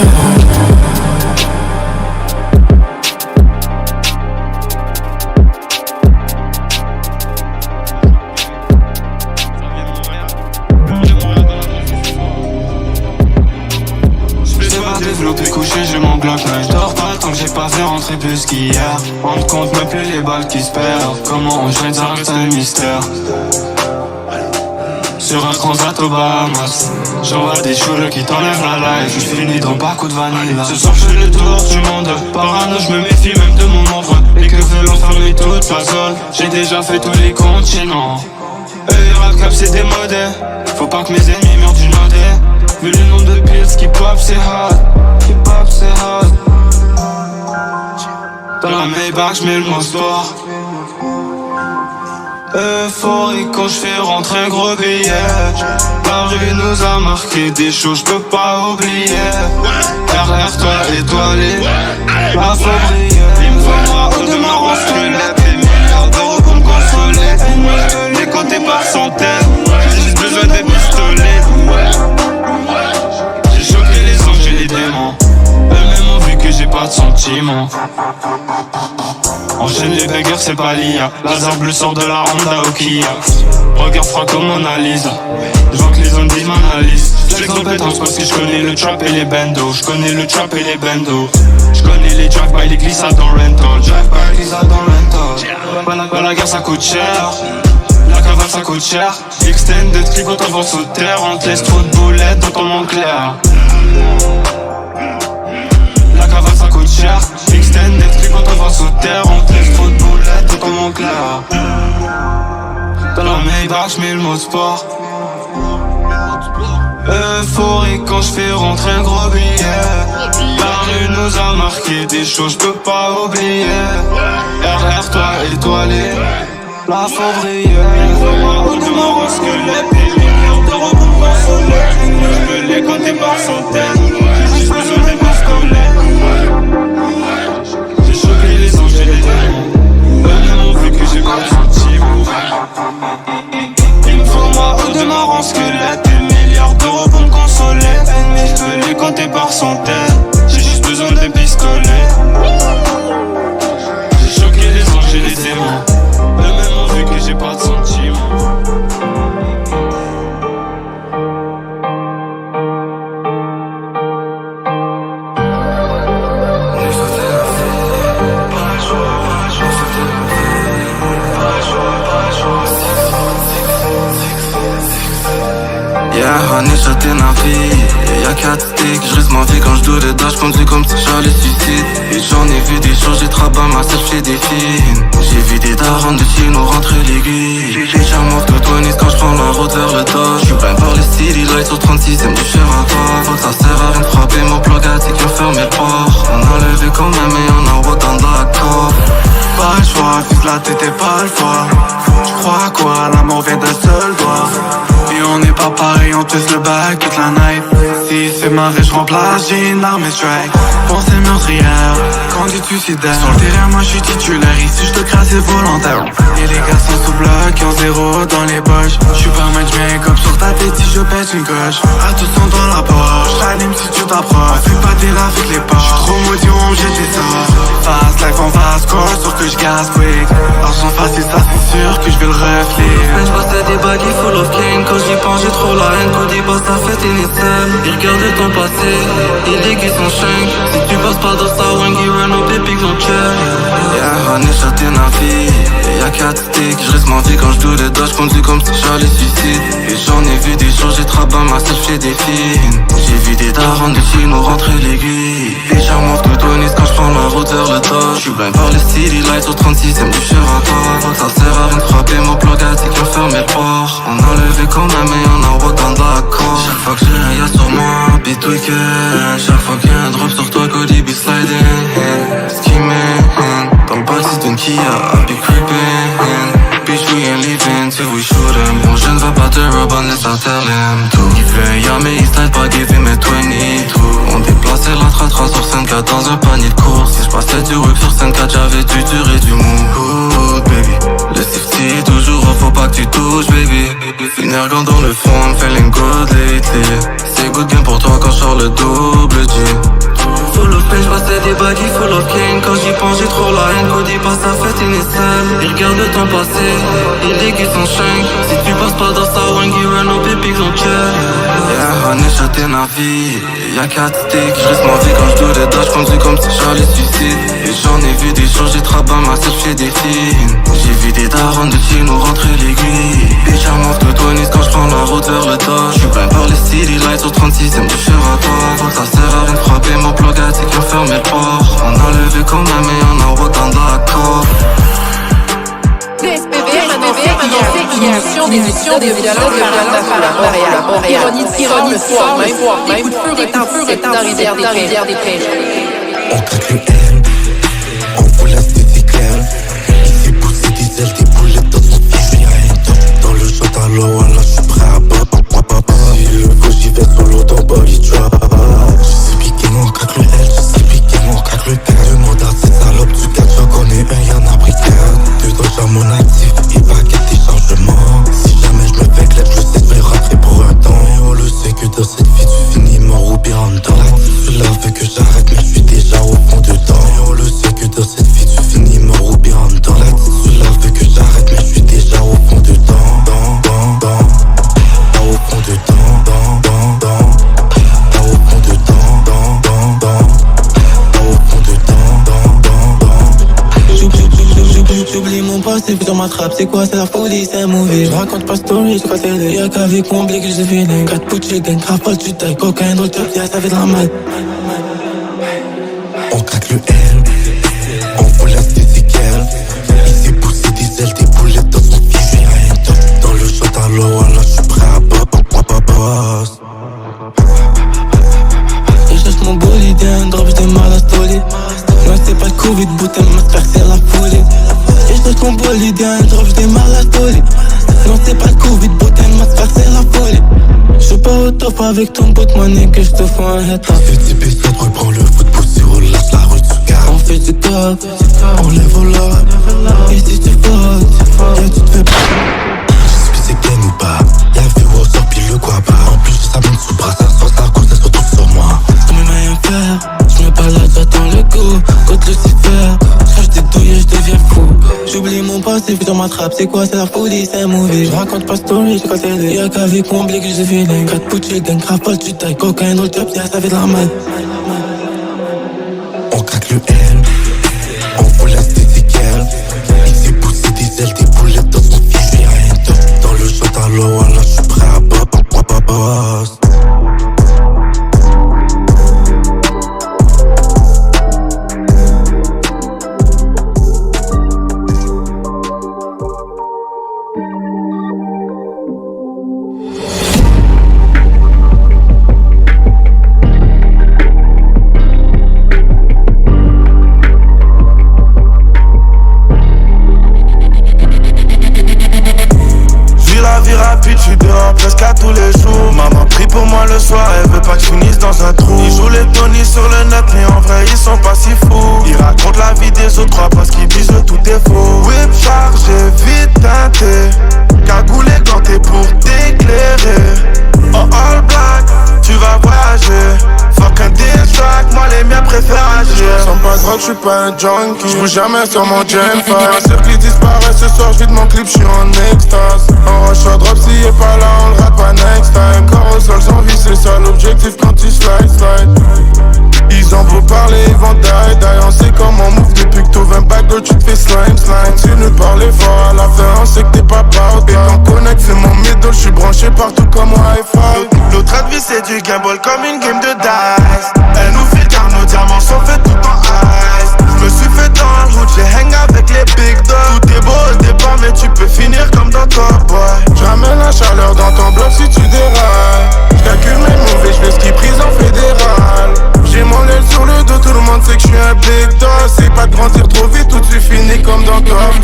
Développé couché, je m'en bloque, mais je dors pas tant que j'ai pas fait rentrer plus qu'hier. Rendre compte même plus les balles qui se perdent. Comment on gêne, ça reste un mystère. Sur un transat aux Bahamas, j'envoie des shooters qui t'enlèvent la life. Je finis dans pas coup de vanilla. Ce soir je fais le tour du monde. Parano, je me méfie même de mon ombre. Et que veut enfermer toute la zone. J'ai déjà fait tous les continents. Rap cap c'est démodé. Faut pas que mes ennemis meurent du nodé. Vu le nombre de pills qui pop c'est hot. Qui pop c'est hot. Dans la Maybach j'mets le mot sport. Euphorique quand j'fais rentrer un gros billet. La rue nous a marqué des choses j'peux pas oublier. Derrière toi étoilé, la faut briller. Il me faut moi au demeurant squelette. Des milliards d'euros pour me consoler. Les côtés par centaines, j'ai juste besoin des pistolets. J'ai choqué les anges et les démons. Eux-mêmes ont vu que j'ai pas de sentier. sentiments. Enchaîne les bangers, c'est pas l'IA. Laser bleu sort de la Honda au Kia. Regarde froid comme Mona Lisa. Je vois que les zones disent m'analyse. Flex dans le pétrole parce que je connais le trap et les bandos. Je connais le trap et les bandos. Je connais les drive-by, les glissades dans rental. Drive-by, glissades dans rental. Pas la guerre ça coûte cher. La cavale ça coûte cher. Extended clip quand on va sous terre. On te laisse trop de boulettes dans ton monde clair. La cavale ça coûte cher. Extended clip quand on va sous terre. On te laisse trop de boulettes dans ton monde clair. Dans la Maybach j'mets le mot sport. Euphorique quand j'fais rentrer un gros billet. La rue nous a marqué des choses j'peux pas oublier. RR toi étoilé, la fauvrille. Au demain on squelette, des milliards d'euros pour me consoler. J'peux les compter par centaines, j'ai juste besoin des pistolets. J'ai choqué les anges et les démons. Eux-mêmes ont vu que j'ai pas de sentiments. Il me faut moi au demeurant en squelette. Des milliards d'euros pour me consoler. Ennemis j'peux les compter par centaines. J'ai juste besoin d'un pistolet. J'ai choqué les anges et les démons. Eux-mêmes ont vu que j'ai pas de sentiments. Yeah, honey, j'étais navi. Y'a 4 sticks, j'risque ma vie quand j'dois les dash. Conduis comme si j'allais suicide. Et j'en ai vu des choses, j'ai trabas ma self chez des filles. J'ai vu des darons de chez nous rentrer l'aiguille. J'ai charmant que toi quand j'prends la route vers le dos. J'suis plein par les city lights sur 36ème du cher à toi. Faut que ça sert à rien de frapper mon plug à qui ont fermé le port. On a levé quand même et on a walk dans la cour. Pas le choix, fils la tête et pas le foie. J'crois quoi, l'amour vient d'un seul doigt. Et on n'est pas pareil, on twist le bac toute la night. Si c'est mauvais, j'remplace, j'ai une arme et strike. Pensée meurtrière, conduite suicidaire. Sur le terrain, moi j'suis titulaire, ici j'te crasse c'est volontaire. Et les gars sont sous bloc, qui ont zéro dans les poches. J'suis pas un match bien comme sur ta tête si je pète une coche. À tous sont dans la poche, j'allume si tu t'approches. Fais pas des avec les poches, j'suis trop maudit, on me jette des sorts. Fast life, on fast score, sûr que j'gasse quick. Argent facile, ça c'est sûr que j'vais le reflet. J'passais des baggy full of cane, quand j'y pense j'ai trop la haine. Quand il passe ta fête initiale, il regarde ton passé, il aiguise son shank. Si tu passes pas dans sa wing, il run au baby qu'on check. Yeah, honey, j'étais navi. Y'a 4 sticks, j'risque ma vie quand j'dois les dash. Conduis comme si j'allais suicide. Et j'en ai vu des choses, j'ai trabas ma self chez des filles. J'ai vu des darons de chez nous rentrer l'aiguille. Et charmant que Tony quand j'prends la route vers le top. J'suis blind par les city lights sur 36ème du cher à toi. Faut que ça sert à rien de frapper mon plug à qui ont fermé le port. On a levé quand même et on a walk dans la cour. Chaque fois que j'ai un y'a sur moi, beat weekend. Chaque fois qu'il y a un drop sur toi, Cody be sliding. Skimming, dans le bâtisse d'une Kia, I be creeping. Bitch, we ain't leaving till we shoot him. Bon, je ne veux pas te rob unless I tell him to. Il fait y'a mes style, pas give him a 22. On déplaçait la tratra sur 5-4 dans un panier de course. Si j'passais du work sur 5-4, j'avais du dur et du mou. Good baby, le safety toujours off, faut pas que tu touches baby. Finir gant dans le fond, I'm feeling good lately. C'est good game pour toi quand j'sors le double G. Full of pain, j'passais des baggy full of cane. Quand j'y pense j'ai trop la haine. Quand il passe sa fête initiale, il regarde ton passé, il aiguise son shank. Si tu passes pas dans sa wing, il run au baby qu'on check. Yeah, honey, j'étais navi. Y'a 4 sticks, j'risque ma vie quand j'dois les dash. Conduis comme si j'allais suicide. Et j'en ai vu des choses, j'ai trabas ma self chez des filles. J'ai vu des darons de chez nous rentrer l'aiguille. Et charmant que Tony quand j'prends la route vers le top. J'suis plein par les city lights sur 36ème du cher à toi. Faut que ça sert à rien de frapper mon plug à qui ont fermé le port. On a levé quand même et on a walk dans la cour. PSPV annoncé inhibition des violences à Montréal. Ironie de soir, même des coups de feu retentissent dans Rivière des Prairies. On traque le N, on vous laisse des éclairs. Il s'est poussé des ailes, des boulettes dans son fusil. Dans le shot à l'eau, là j'suis prêt à bas. Si le faut j'y vais solo dans Body Drop. J'sais piquer mon cac le L, j'sais piquer mon cac le P. Demande à ces salopes du catch, j'en connais un, y'en a pris 4. Dedans j'ai mon actif, il va guetter chargement. Si jamais j'me fais clap, je sais que j'vais rentrer pour un temps. Et on le sait que dans cette vie tu finis mort ou bien en dedans. Tu la veux que j'arrête, mais j'suis déjà au fond dedans. J'oublie mon passé, puis on m'attrape, c'est quoi, c'est la folie, c'est un movie. Je raconte pas story, j'ai pas télé. Y'a qu'avec mon blé que j'ai feeling. 4 poutres, j'ai gagne, grave pas tu taille. Cocaine dans le top, y'a ça fait de la mal. On craque le L, on vous laisse des séquelles. Il s'est poussé des ailes, des boulettes dans son fils, j'ai rien dans le shot à l'eau, alors j'suis prêt à boss. Je cherche mon bolide, un drop, j'démarre la story. Non c'est pas le Covid, bouteille, ma sphère c'est la folie. Je cherche mon bolide, un drop, j'démarre la story. Non c'est pas le Covid, bouteille, ma sphère c'est la folie. J'suis pas au top avec ton bout de money que j'te fous un head up. Fais des pistes, reprends le foot, poussé, relâche la rue du gars. On fait du top, on lève au lob. Et si tu fautes, yeah, tu te fais pas. J'suis c'est Ken ou pas. Y'a vu au sort pile le quoi pas. En plus ça monte sous bras, ça sort ça cause, ça se retrouve sur moi. Comme il m'a rien faire, j'me balade, j'attends le coup. Côte Lucifer, j'crache des douilles et j'deviens fou. J'oublie mon passé, puis on m'attrape, c'est quoi, c'est la folie, c'est un movie. J'raconte pas story, j'ai pas télé. Y'a qu'avec mon blé que j'ai feeling. 4 poutres, j'ai gagne, grave pas tu taille. Cocaine dans le top, y'a ça fait de la mal. On craque le L, on vous laisse des séquelles. Il s'est poussé des ailes, des boulettes dans son fils, j'ai rien dans le shot à l'eau, alors j'suis prêt à boss. J'suis dehors presque à tous les jours. Maman prie pour moi le soir, elle veut pas que je finisse dans un trou. Ils jouent les Tony sur le net, mais en vrai ils sont pas si fous. Ils racontent la vie des autres, croient parce qu'ils disent le tout est faux. Whip chargé, vite teinté, cagoulé ganté pour t'éclairer. Oh all black, tu vas voyager. Fuck un diss track, moi les miens préfèrent agir. Sans pas de drogue, j'suis pas un junkie. J'bouge jamais sur mon Gen 5. Un circuit disparaît ce soir, j'vide mon clip, j'suis en extase. En rush à drop, s'il est pas là, on le rate pas next time. Corps au sol sans vie, c'est ça l'objectif quand tu slide. Ils ont beau parler, ils vont die. On sait comment on move depuis que t'ouvres un bac d'eau, tu te fais slime. Continue de parler fort, à la fin on sait que t'es pas proud. Et ton connect c'est mon middle, j'suis branché partout comme Wi-Fi. L'autre vie c'est du gamble comme une game de dice. Elle nous fait car nos diamants sont faits tout en ice. J'me suis fait dans le hood, j'ai hang avec les big dogs. Tout est beau au départ mais tu peux finir comme dans Top Boy. J'ramène la chaleur dans ton bloc si tu dérailles. J'calcule mes mauvais, j'fais ski prison fédérale. J'ai mon aile sur le dos, tout le monde sait que j'suis un big dog. C'est pas de grandir trop vite, tout tu finis comme dans Top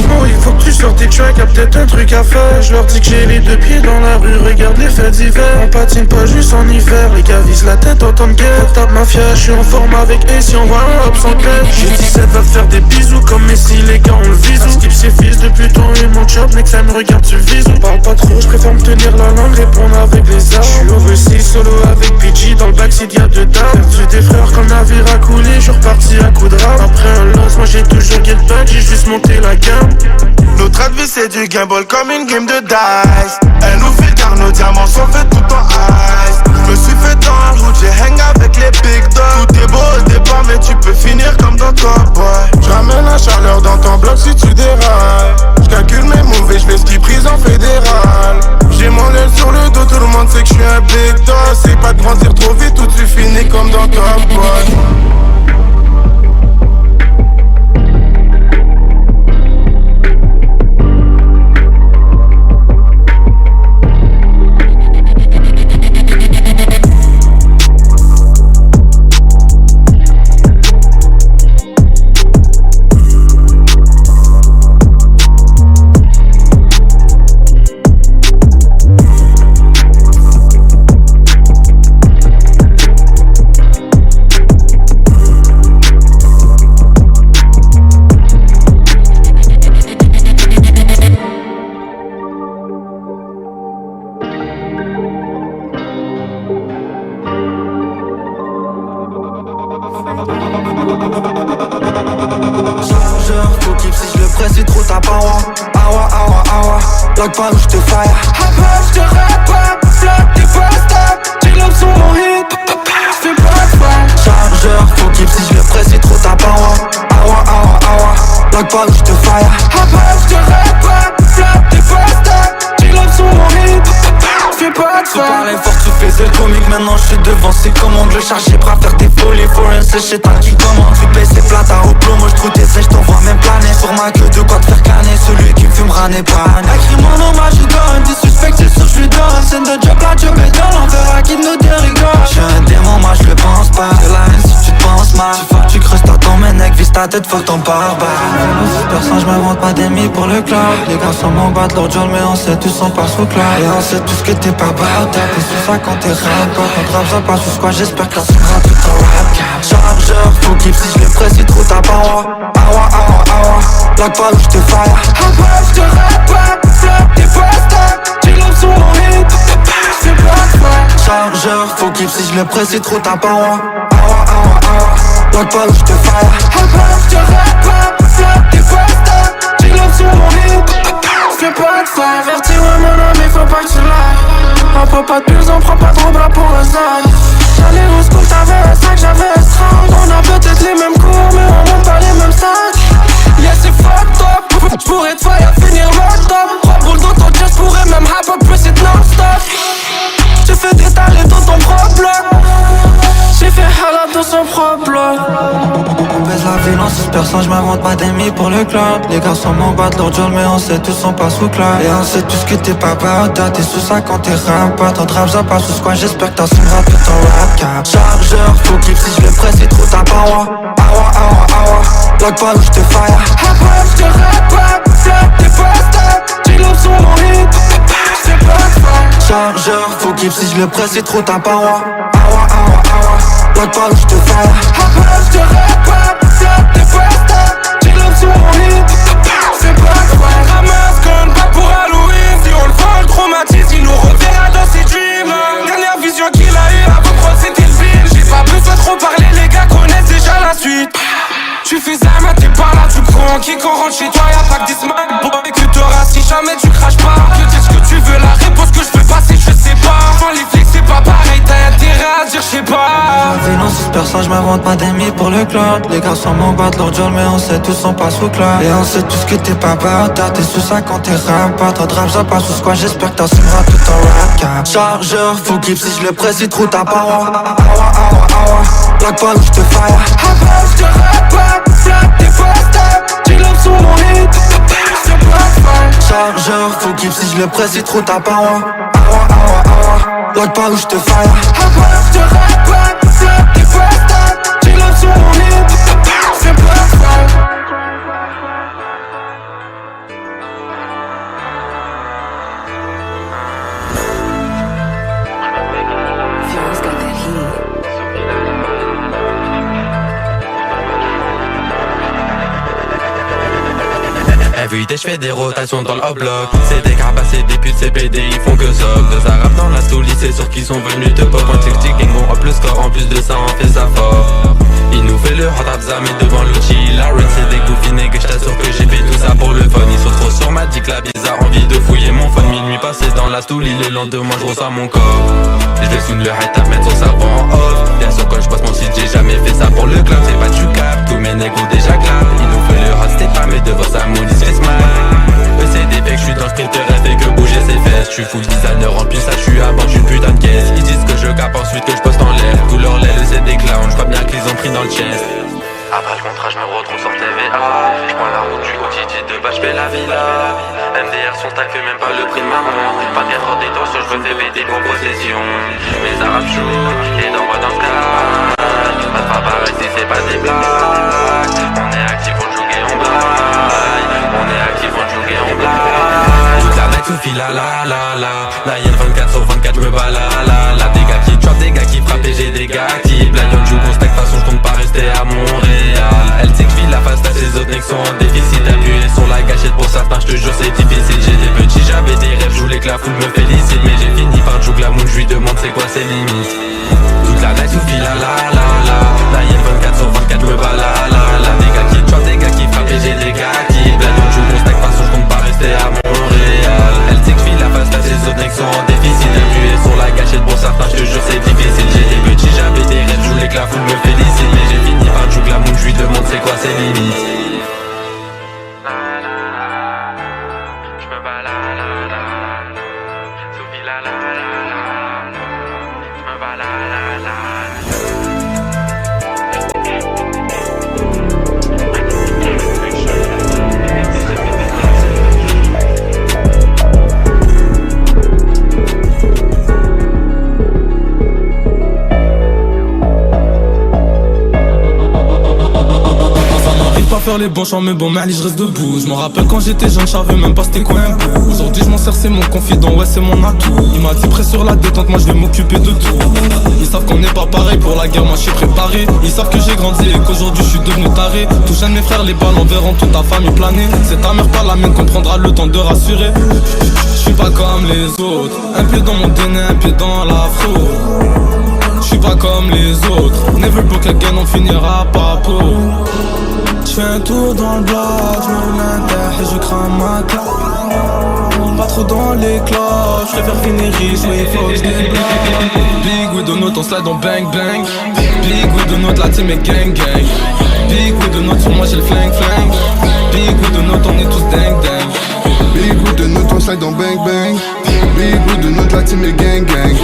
Boy. Il faut que tu sortes tes tracks, y'a peut-être un truc à faire. Je leur dis que j'ai les deux pieds dans la rue, regarde les faits d'hiver. On patine pas juste en hiver, les gars visent la tête en temps de guerre. Tape mafia, je suis en forme avec et si on voit un hop sans clair. J'ai 17 va te faire des bisous comme Messi, les gars on le vise. Skip ses fils depuis temps et mon job, next time regarde tu vises. On parle pas trop, je préfère me tenir la langue, répondre avec les armes. Je suis overseas, solo avec PG, dans le backseat y'a deux dames. Perdu des frères comme navire à couler, je suis reparti à coup de rame. Après un loss, moi j'ai toujours get back, j'ai juste monté la gamme. Notre vie c'est du gamble comme une game de dice. Elle nous fait car nos diamants sont faits tout en ice. Je me suis fait dans le hood, j'ai hang avec les big dogs. Tout est beau au départ mais tu peux finir comme dans Top Boy. J'ramène la chaleur dans ton bloc si tu dérailles. J'calcule mes mauvais, j'fais ski prison fédérale. J'ai mon aile sur le dos, tout le monde sait que j'suis un big dog. C'est pas de grandir trop vite, tout tu finis comme dans Top Boy. Chargeur, faut clip si je le presse, c'est trop ta power. Awa, dog pas où je te fire. Après je te rap, flat t'es pas stable. J'ai l'homme sur mon hit, j'fais pas de fall. Chargeur, faut clip si je le presse, c'est trop ta power. Awa, Blague pas ou j'te fire. Après j'te répète, flat tes postes. J'ai love sur mon hit, j'fais pas de Tu fin. parlais fort, tu faisais le comique, maintenant j'suis devant ces commandes. Le chargé prêt à faire des folies, foreign, c'est chez toi qui commande. Tu payes ses plats au plomb, moi j'trouve tes sèches, j't'envoie même planer. Sur ma queue de quoi te faire canner, celui qui me fumera n'est pas un. Écris mon hommage, je donne, des suspects, c'est sûr j'lui donne. Scène de job, la job est dans l'envers, qui nous dérigole. J'suis un démon, moi j'le pense pas. C'est la haine si tu te penses mal. Tu faut que tu creuses dans mes necks, vise ta tête, faut ton barbare. Personne, j'm'invente pas d'ennemis pour le cloud. Les gars sont mon bas de leur job, mais on sait tous on passe au cloud. Et on sait tous que t'es pas bad, t'es sous ça quand t'es rap. Quand rap ça passe sous quoi, j'espère que t'assumeras tout ton rap. Chargeur, faut qu'il si je le presse, il trop ta paroi. Awa, awa, awa, blague pas ou j'te fire. Après j'te répète, flat tes postes. J'ai love sur mon hit, j'fais pas de fin. Chargeur, faut qu'il si je le presse, il trop ta paroi. Awa, awa, awa, blague pas ou j'te fire. Après j'te répète, flat tes postes. J'ai love sur mon hit, j'fais pas de fin. Averti, ouais mon ami, faut pas que tu l'ailles. On prend pas de pulse, on prend pas de là pour un sac. J'allais au school, t'avais un sac, j'avais un strong. On a peut-être les mêmes cours, mais on monte pas les mêmes sacs. Yeah, c'est fucked up. J'pourrais te faire finir le top. Roule dans ton chest, j'pourrais même hype up, plus c'est non-stop. J'ai fait détaler dans ton propre bloc. J'ai fait halal dans son propre bloc. On baise la ville en 6 personnes, j'm'invente pas d'ennemis pour le club. Les gars sont mon bas de leur job, mais on sait tous on passe sous club. Et on sait tous que t'es pas bad, t'es sous ça quand t'es rap. Pas ton trap, ça passe sous squat, j'espère que t'assumeras tout ton rap cap. Chargeur, faut qu'il si je le presse, c'est trop ta paroi. Awa, awa, awa, blague pas ou j'te fire. Après j'te répète, flat tes postes. J'ai love sur mon hit, j'fais pas de fin. Chargeur, faut qu'il si je le presse, c'est trop ta paroi. Awa, awa, awa, blague pas ou j'te fire. Après j'te répète, flat tes postes. J'ai love sur mon hit, j'fais pas de fin. Ramasse comme pas pour Halloween. Si on le vole, traumatise, il nous reverra dans ses dreams. Dernière vision qu'il a eu avant de prendre c'était le film. J'ai pas besoin de trop parler, les gars connaissent déjà la suite. Tu fais ça, mais t'es pas là, tu prends qui qu'on rentre chez toi, y'a pas que des smiles. Bon, et que t'auras si jamais tu craches pas. Que dis ce que tu veux, la réponse que je veux passer, je sais pas. Quand les flics c'est pas pareil, t'as intérêt à dire je sais pas. La ville en 6 personnes, j'm'invente pas d'ennemis pour le club. Les gars sont mon bas de leur job, mais on sait tous on passe sous club. Et on sait tous que t'es pas bad, t'es sous ça quand t'es rap. Pas ton trap, ça passe sous squat, j'espère que t'assumeras tout ton rap cap. Chargeur, faut qu'il si je le presse, il trop ta paroi. Awa, awa, awa, blague pas ou j'te fire. Après j'te répète, flat tes postes. J'ai love sur mon hit, j'fais pas de fin. Chargeur, faut qu'il si je le presse, il trop ta paroi. Awa, awa, awa, blague pas ou j'te fire. Après j'te répète, flat tes postes. J'ai love sur mon hit, j'fais pas de fin. Everyday j'fais des rotations dans le hop-block. C'est des carbassés, des putes, c'est PD, ils font que ça. Deux arabes dans la stolie, c'est sûr qu'ils sont venus de pop. Un tic-tic, gang, on plus score, en plus de ça, on fait ça fort. Il nous fait le hot Zami devant l'outil. La run c'est des goofy niggas, j't'assure que j'ai fait tout ça pour le fun. Ils sont trop sur ma dick, la bizarre envie de fouiller mon phone. Minuit passé dans la stolie, le lendemain je ressens mon corps. Je vais soon le hate à mettre son cerveau en off. Bien sûr quand je passe mon site, j'ai jamais fait ça pour le club. C'est pas du cap, tous mes négos déjà clap. Il nous fait le hot, c'était pas mais devant sa moule, il se fait smile. C'est des faits, j'suis dans le sprinter, fait que bouger ses fesses. J'suis full designer, en plus ça j'suis à bord d'une putain de caisse. Ils disent que je cape ensuite que je poste en l'air. Tout leur l'aile c'est des clowns, j'vois bien qu'ils ont pris dans le chest. Après le contrat j'me retrouve sur TVA. J'prends la route du quotidien de bas, j'fais la villa. MDR son stack fait même pas le prix de ma montre. Pas bien trop détention, j'veux TVD pour possession. Mes arabes chauds, et dans moi dans ce cas. Pas de paparazzi si c'est pas des blagues. On est actif, on joue et on blague. On est actif, on joue et on blague. Toute la night suffit la la la la. La yen 24 sur 24 j'me bats la. Des gars qui chopent, des gars qui frappent et j'ai des gars qui blaguent. On joue qu'on stack, façon j'compte pas rester à Montréal. Elle sait que j'file la face à ses autres necks sont en déficit. Appuyé sur la gâchette pour certains, j'te jure c'est difficile. J'ai des petits, j'avais des rêves, j'voulais que la foule me félicite. Mais j'ai fini par jouer la moule, j'lui demande c'est quoi ses limites. Toute la night suffit la la la la. La yen 24 sur 24 j'me bats la. Des gars qui chopent, des gars qui frappent et j'ai des gars qui blaguent. On joue qu'on stack, façon j'compte pas rester à Montréal. Elle sait que j'file la face à ses autres necks sont en déficit. Appuyé sur la gâchette pas faire les bons chants mais bon Merli je reste debout. Je me rappelle quand j'étais jeune, je savais même pas c'était quoi un bout. Aujourd'hui je m'en sers, c'est mon confident, ouais c'est mon atout. Il m'a dit prêt sur la détente, moi je vais m'occuper de tout. Ils savent qu'on n'est pas pareil, pour la guerre moi je suis préparé. Ils savent que j'ai grandi et qu'aujourd'hui je suis devenu taré. Tout jeune mes frères, les ballons verront toute ta famille planer. C'est ta mère pas la mienne qu'on prendra le temps de rassurer. Je suis pas comme les autres, un pied dans mon déné, un pied dans la fraude. Je suis pas comme les autres, never broke again, on finira pas pauvre. J'fais un tour dans le bloc, j'me l'intègre et je crame ma claque. Pas trop dans les cloches, j'préfère finir riche, ouais il faut que j'débloque. Big with the note, on slide, on bang bang. Big with the note, la team est gang gang. Big with the note, sur moi j'ai le fling fling. Big with the note, on est tous dang dang. Big with the note, on slide, on bang bang. Big with the note, la team est gang gang.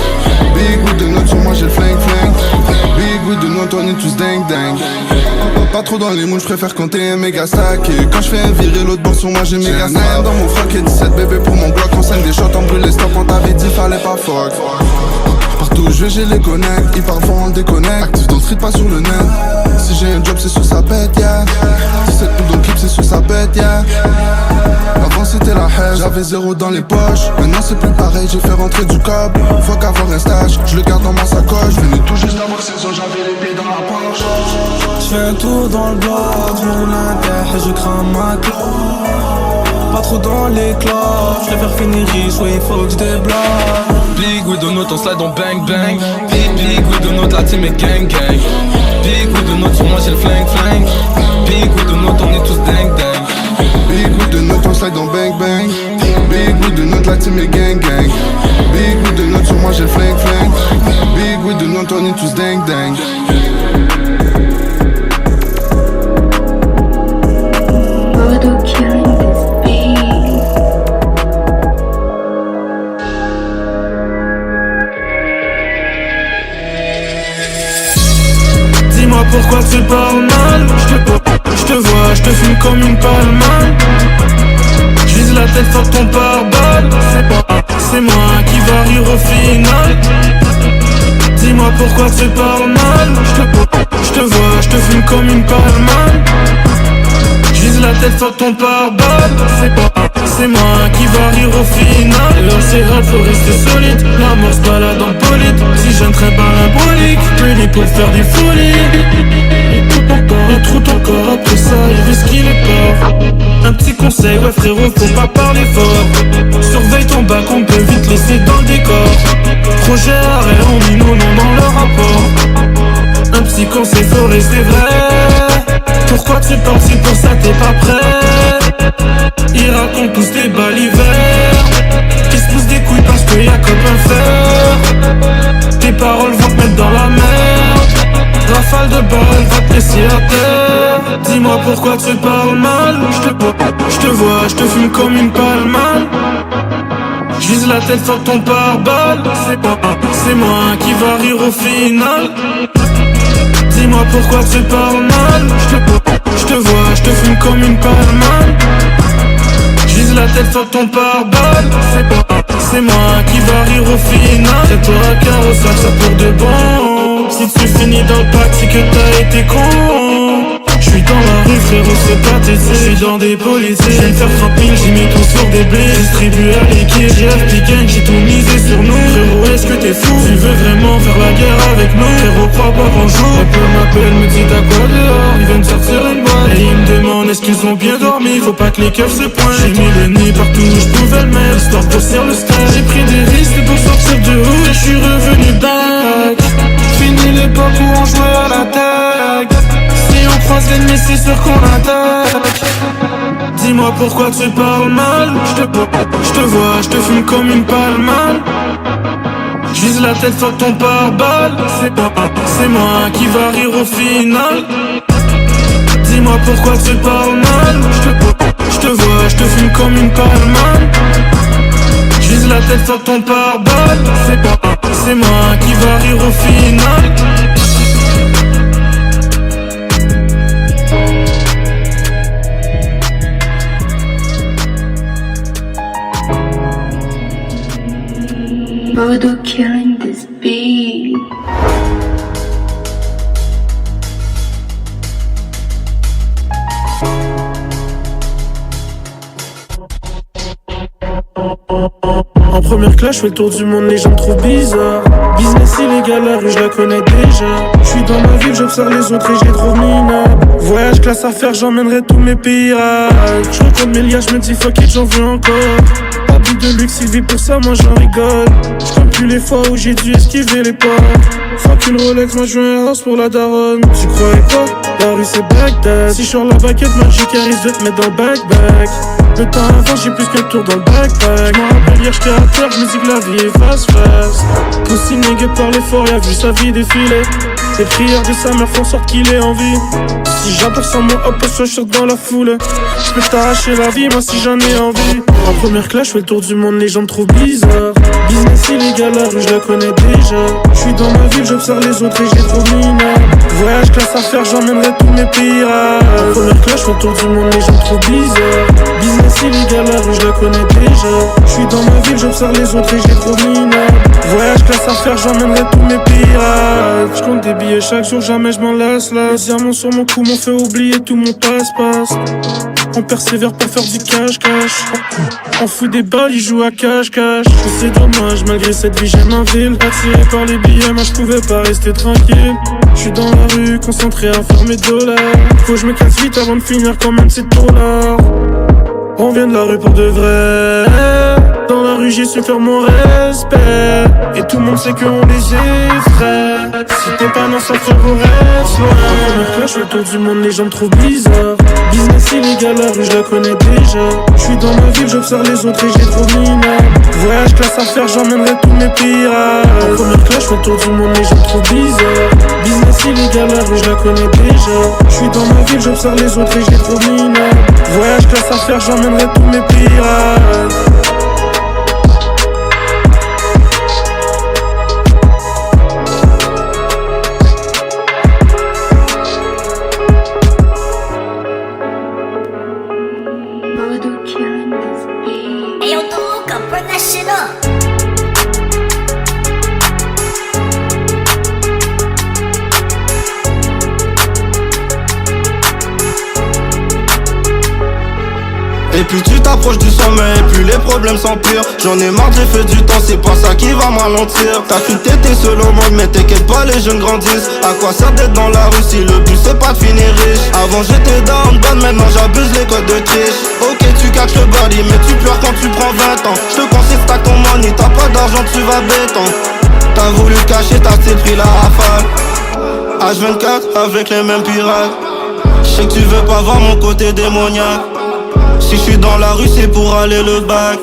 Big with the note, sur moi j'ai le fling fling. Big with the note, on est tous dang dang. Pas trop dans les moules, j'préfère compter un méga stack. Et quand j'fais un viré, l'autre bord sur moi j'ai méga snap. Dans mon froc et 17 bébés pour mon bloc. On saigne des shots, on brûle les stops, on t'avait dit fallait pas fuck. Partout où je vais j'ai les connects, ils parfois on le déconnecte. Actif dans le street, pas sur le net. Si j'ai un job c'est sur sa bête, yeah. 17 poules dans le clip c'est sur sa bête, yeah. Avant c'était la haine, j'avais zéro dans les poches. Maintenant c'est plus pareil, j'ai fait rentrer du cob. Faut qu'avoir un stage, je le garde dans ma sacoche. Venu tout juste d'avoir saison, j'avais les pieds dans la poche. J'fais un tour dans le bloc, j'me roule un terre et je crame ma clope. Pas trop dans les cloches, j'préfère finir riche, ouais il faut que j'débloque. Big with the note, on slide, on bang bang. Big with the note, la team est gang gang. Big with the note, sur moi j'ai le fling fling. Big with the note, on est tous dang dang. Big with the note, on slide, on bang bang. Big with the note, la team est gang gang. Big with the note, sur moi j'ai le fling fling. Big with the note, on est tous dang dang. Dis-moi pourquoi tu parles mal. Je te vois, je te fume comme une palme. J'vise la tête sur ton pare-balles. C'est moi qui va rire au final. Dis-moi pourquoi tu parles mal. Je te vois, je te fume comme une palme. J'vise la tête sur ton pare-balles. C'est moi qui va rire au final. Alors c'est rare, faut rester solide. La mort se balade en bolide. Si je ne traîne pas l'imbolique, ready pour faire des folies. Et tout encore après ça, il risque qu'il est pas. Un petit conseil, ouais frérot, faut pas parler fort. Surveille ton bac, on peut vite laisser dans le décor. Projet arrêt, on dit non dans le rapport. Un petit conseil, faut rester vrai. Pourquoi tu penses si pour ça t'es pas prêt? Ils racontent tous des balles l'hiver. Qui se poussent des couilles parce qu'il y a comme un fer. Tes paroles vont te mettre dans la merde. Rafale de balles va te laisser à terre. Dis-moi pourquoi tu parles mal. Je te vois, je te fume comme une palme. J'vise la tête sur ton pare-balles. C'est moi qui va rire au final. Dis-moi pourquoi tu parles mal. Je te vois, je te fume comme une palme. J'vise la tête sur ton pare-balles. C'est moi qui va rire au final. C'est toi un carrossage, ça pour de bon. Si tu finis dans le pack, c'est que t'as été con. J'suis dans la rue, frérot, c'est pas tes. J'suis dans des policiers. J'viens de faire 30 000, j'ai mis tout sur des blés. Distribué à l'équipe, j'ai FP gang, j'ai tout misé sur nous. Frérot, est-ce que t'es fou? Tu veux vraiment faire la guerre avec nous? Frérot, crois pas qu'un jour un peu m'appelle, me dit t'as quoi dehors? Ils viennent sortir une boîte et ils me demandent est-ce qu'ils ont bien dormi? Faut pas que les keufs se pointent. J'ai mis le nez partout où j'pouvais le mettre, histoire de grossir le stade. J'ai pris des risques pour sortir de haut et j'suis revenu back. Fini l'époque où on jouait à l'attaque. Si on croise l'ennemi, c'est sûr qu'on attaque. Dis-moi pourquoi tu parles mal. Je te vois, je te fume comme une palme. J'vise la tête sur ton pare-balles. C'est moi qui va rire au final. Dis-moi pourquoi tu parles mal. Je te vois, je te fume comme une palme. J'vise la tête sur ton pare-balles. C'est moi qui va rire au final. Voodoo killing this beat. En première classe, je fais le tour du monde, les gens me trouvent bizarre. Business illégal, la rue, je la connais déjà. Je suis dans ma ville, j'observe les autres et je les trouve minables. Voyage classe à faire, j'emmènerai tous mes pirates. Je recompte mes liens, je me dis fuck it, j'en veux encore. Habit de luxe, il vit pour ça, moi j'en rigole. Je compte plus les fois où j'ai dû esquiver les portes. Fuck une Rolex, moi je veux un house pour la daronne. Tu croyais quoi? La rue c'est Bagdad. Si je sors la baguette magique, elle risque de te mettre dans le backpack. Le temps avant, j'ai plus qu'un tour dans le backpack. J'm'en rappelle hier, j'étais à terre, j'me dis que la vie est fast. Pussy nigga par l'effort, y'a vu sa vie défiler. Les prières de sa mère font en sorte qu'il est en vie. Si j'aperçois mon hop, je saute dans la foule. J'peux t'arracher la vie, moi si j'en ai envie. En première classe, j'fais le tour du monde, les gens me trouvent bizarre. Business illégal, la rue, je la connais déjà. J'suis dans ma ville, j'observe les autres et j'ai trop minables. Voyage classe à faire, j'emmènerai tous mes pirates. En première classe, j'fais le tour du monde, les gens me trouvent bizarre. Business illégal, la rue, je la connais déjà. J'suis dans ma ville, j'observe les autres et j'ai trop minables. Voyage classe à faire, j'emmènerai tous mes pirates. J'compte des billets chaque jour, jamais j'm'en lasse là. Les diamants sur mon cou m'ont fait oublier tout mon passe-passe. On persévère pour faire du cash-cash. On fout des balles, ils jouent à cash-cash. C'est dommage, malgré cette vie j'aime ma ville. Attiré par les billets, moi j'pouvais pas rester tranquille. J'suis dans la rue, concentré à faire mes dollars. Faut que je me casse vite avant de finir quand même c'est trop là. On vient de la rue pour de vrai. Dans la rue j'ai su faire mon respect. Et tout le monde sait qu'on les effraie. Si t'es pas dans ça frérot reste loin. En première classe, je fais le tour du monde, les gens me trouvent bizarre. Business illégal, la rue je la connais déjà. J'suis dans ma ville, j'observe les autres et j'ai trop minables. Voyage classe à faire, j'emmènerai tous mes pirates. En première classe, je fais le tour du monde, les gens me trouvent bizarre. Business illégal, la rue je la connais déjà. J'suis dans ma ville, j'observe les autres et j'ai trop minables. Voyage classe à faire, j'emmènerai tous mes pirates. Et plus tu t'approches du sommet, plus les problèmes s'empirent. J'en ai marre, j'ai fait du temps, c'est pas ça qui va m'alentir. T'as cru que t'étais seul au monde, mais t'inquiète pas, les jeunes grandissent. À quoi sert d'être dans la rue si le but c'est pas de finir riche? Avant j'étais down bad, maintenant j'abuse les codes de triche. Ok tu catches le body, mais tu pleures quand tu prends 20 ans. J'te conseille stack ton money, t'as pas d'argent, tu vas béton. T'as voulu cacher, t'as pris la rafale. H24 avec les mêmes pirates. J'sais que tu veux pas voir mon côté démoniaque. Si j'suis dans la rue c'est pour aller le bac.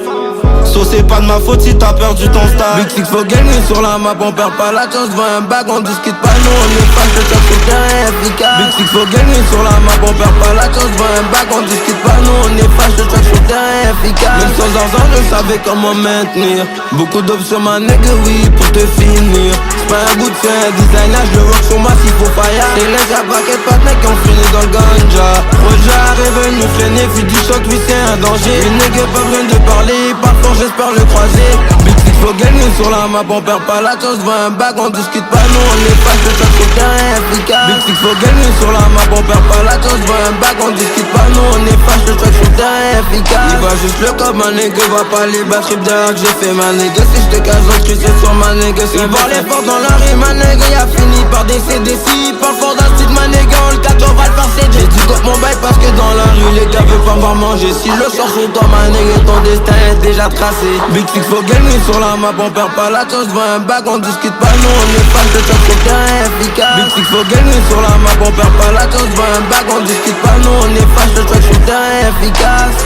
So c'est pas de ma faute si t'as perdu ton stack. Big Six faut gagner sur la map, on perd pas la chance devant un bac, on discute pas, nous on est pas le top, c'est terrain efficace. Big Six faut gagner sur la map, on perd pas la chance devant un bac, on discute pas, nous on est pas le top, c'est terrain efficace. Même sans argent je savais comment maintenir. Beaucoup d'options ma nègre, oui, pour te finir. C'est pas un bout de fin, designer, je le rock sur moi s'il faut faillir. C'est les abraquettes, pas de mecs qui ont fini dans le ganja. Roger est venu freiner, vu du choc, oui c'est un danger. Les nègres pas besoin de parler, parfois j'espère le croiser. Big Six faut gagner sur la map, on perd pas la chance devant un bac, on discute pas, nous on est pas le top, c'est terrain efficace. Big Six faut gagner sur la map, on perd pas la chance devant un bac, on discute pas, nous on est pas le top, c'est terrain efficace. Il va juste le cop, ma nègre, va pas les batteries derrière que j'ai fait ma nègre. Si j'te casse, on se sur ma nègre. Il parlait fort dans la rue, ma nègre, il a fini par décéder. Si parle fort d'un style, ma nègre, on le cache, on va le faire céder. J'ai dit cop mon bail parce que dans la rue, les gars veulent pas voir manger. Si le sort sur toi, ma nègre, ton destin est déjà tracé. Big Six faut gagner sur la map, on perd pas la chance devant un bac, on discute pas, nous on est pas le top, c'est terrain efficace. Big Six faut gagner sur la map, on perd pas la chance devant un bac, on discute pas, nous on est pas le top, c'est terrain efficace.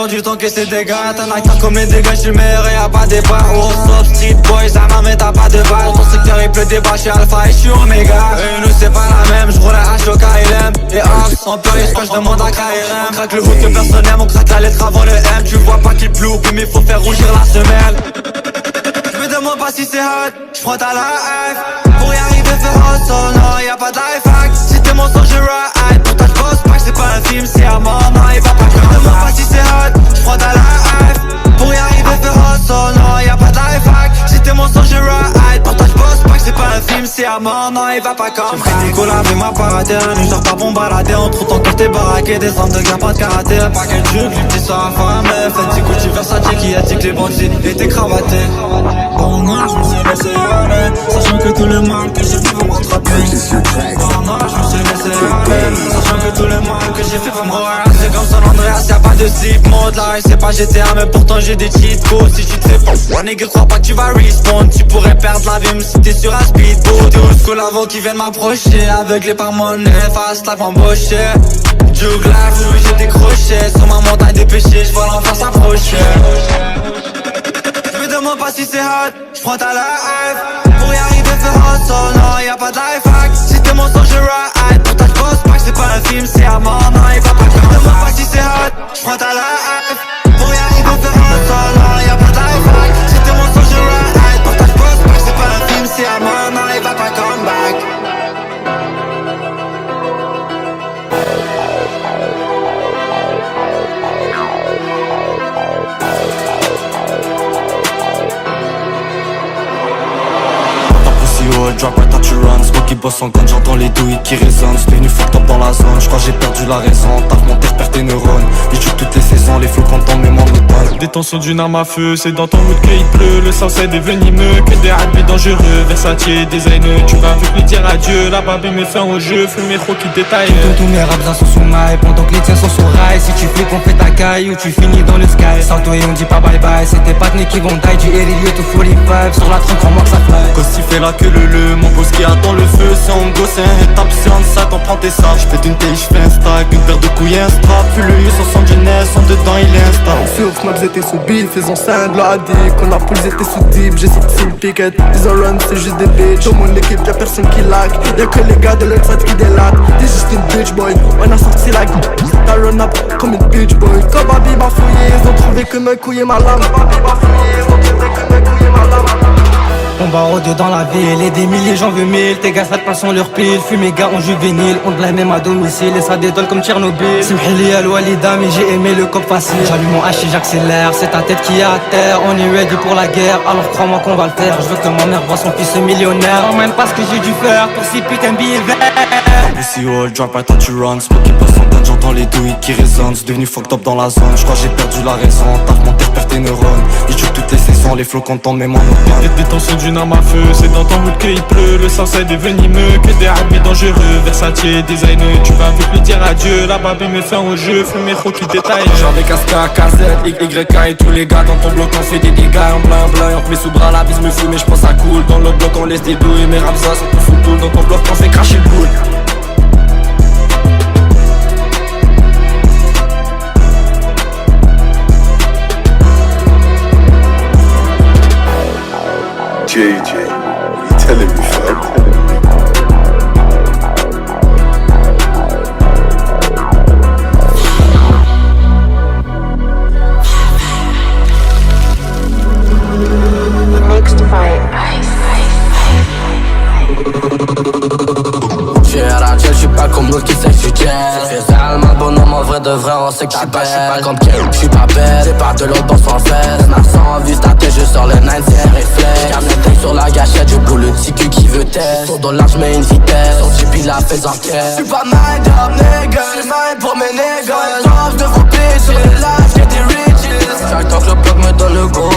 du temps que c'est des gars. T'as un acteur comme les dégâts, j'suis le meilleur et y'a pas débat. Oh, stop, street boys, ça m'a mais t'as pas de balle. Ton secteur il pleut des balles, j'suis alpha et j'suis oméga. Et nous c'est pas la même, j'roule à H au KLM. Et Ox, en périsse quand j'demande à KRM. On craque le hood que personne n'aime, on craque la lettre avant le M. Tu vois pas qu'il pleut, mais faut faire rougir la semelle. J'me demande pas si c'est hot, j'frotte à la F. Pour y arriver faire hustle, non y'a pas de life hack. Si t'es mon sang je ride, pour ta j'bosse pas que c'est pas un film, c'est un moment, il va pas. J'me demande pas si c'est hot, j'frotte à la F. Pour y arriver faire hustle, non y'a pas de life hack. Si t'es mon sang je ride, pour ta j'bosse pas que c'est pas un film, c'est un moment, il va pas comme. J'ai pris des collabs et ma paraté, je sors pas pour me balader. Entre temps quand j't'ai baraqué, des centres de gars pas de karaté. Un paquet de jeux, les petits soirs à femme. Fenty Gucci Versace qui a dit que les bandits étaient cravatés. Oh non, je me suis laissé aller, sachant que tout le mal que j'ai fait va me rattraper. Oh non, je me suis laissé aller, sachant que tout le mal que j'ai fait va me rattraper. C'est comme San Andreas, y'a pas de slip mode là. C'est pas GTA mais pourtant j'ai des cheat codes. Si tu te fais pas, one nigga crois pas que tu vas respawn. Tu pourrais perdre la vie même si t'es sur un speedboat. T'es old school avant qu'ils viennent m'approcher. Avec les par monnaie, fast life embauché. Jug life, oui j'ai décroché. Sur ma montagne des péchés, j'vois l'enfer s'approcher. J'me demande pas si c'est hot, j'frotte à la F. Pour y arriver faire hustle, non y'a pas de life hack. Si t'es mon sang je ride, pour ta j'bosse pas que c'est pas un film, c'est un moment, il va pas. J'me demande pas si c'est hot, j'frotte à la F. Pour y arriver faire hustle, non y'a pas de life hack. Si t'es mon sang je ride, pour ta j'bosse pas que c'est pas un film, c'est un moment, il va pas come back. Drop right out you run, smoke qui bosse en gun, j'entends les douilles qui résonnent. C'est devenu fucked up dans la zone, j'crois j'ai perdu la raison. Taf mon terre, perd tes neurones, il joue toutes les saisons, les flots contents mais mon automne. Des tensions d'une arme à feu, c'est dans ton mood qu'il pleut. Le Southside est venimeux, que des habits dangereux. Versace, designer, tu vas avec lui dire adieu. La baby met fin au jeu, fume mes qui détaille. Tous mes raps sont sous maille, pendant que les tiens sont sur rail. Si tu flippes on fait ta caille ou tu finis dans le sky. Sans toi et on dit pas bye bye, c'est tes partenaires qui vont die. Du Erilio tout 45, sur la trunk crois-moi que ça fly. Costi fait la queue le mon boss qui attend le feu. C'est en go, c'est un étape, c'est en ça, t'en prends tes sacs. J'fais d'une taille, j'fais un stack, une paire de couilles, un strap. Puis le U sur son jeunesse, en dedans il est insta. Sur Snaps étaient sous bill, faisons simple, addict. Qu'on a poules étaient sous deep, j'ai sorti le picket. Ils ont run, c'est juste des bitches. Dans mon équipe y'a personne qui lack, y'a que les gars de l'autre side qui délatent. T'es juste une bitch boy, on a sorti la gueule. T'as run up comme une bitch boy. Kobabi m'a fouillé, ils ont trouvé que me couiller ma lame. Kobabi m'a fouillé, ils ont trouvé que me couiller ma lame. On va rôder dans la ville, et des milliers j'en veux mille. Tes gars ça te passe en leur pile, fume mes gars en juvénile. On te la même à domicile et ça détonne comme Tchernobyl. Simhili al Walida mais j'ai aimé le cop facile. J'allume mon H et j'accélère, c'est ta tête qui est à terre. On est ready pour la guerre, alors crois-moi qu'on va le faire. Je veux que ma mère voit son fils millionnaire. Non même pas ce que j'ai dû faire pour 6 putains de billets verts. Pussy all, drop right out you run, smoke qui passe en gun, j'entends les douilles qui résonnent. C'est devenu fucked up dans la zone, j'crois j'ai perdu la raison. Taf mon terre, perd tes neurones, il joue toutes les saisons, les flots contents mais mon automne. Des tensions d'une arme à feu, c'est dans ton mood qu'il pleut. Le Southside est venimeux, que des habits dangereux. Versace, designer, tu vas avec lui dire adieu. La baby met fin au jeu, fume mes qui détaille. Genre des cascades, KZ, YK et tous les gars dans ton bloc on fait des dégâts. En blanc, on te met sous bras, la bise me fume et j'pense à cool. Dans l'autre bloc on laisse des douilles, mes ramsas sont tout sous tout. Dans ton bloc on fait cracher le boule. JJ, what you telling me, fam? Mixed by Ice. J'suis pas comme l'autre qui sait que j'suis jet. Fais allemand, bonhomme, en vrai de vrai, on sait que j'suis belle. J'suis pas comme Kim, j'suis pas belle. C'est pas de l'autre boss en fesse. Ma sang vise ta tête, je sors le 9 c'est réflexe. Garde le texte sur la gâchette, je boule le ticu qui veut test. Sur dollar, j'mets une vitesse. Son GP la fait en caisse. J'suis pas mind up, nigga. J'suis mind pour mes niggas. J't'offre de vos bitches. Sur les lives, j'ai des riches. Chaque temps que le bloc me donne le go.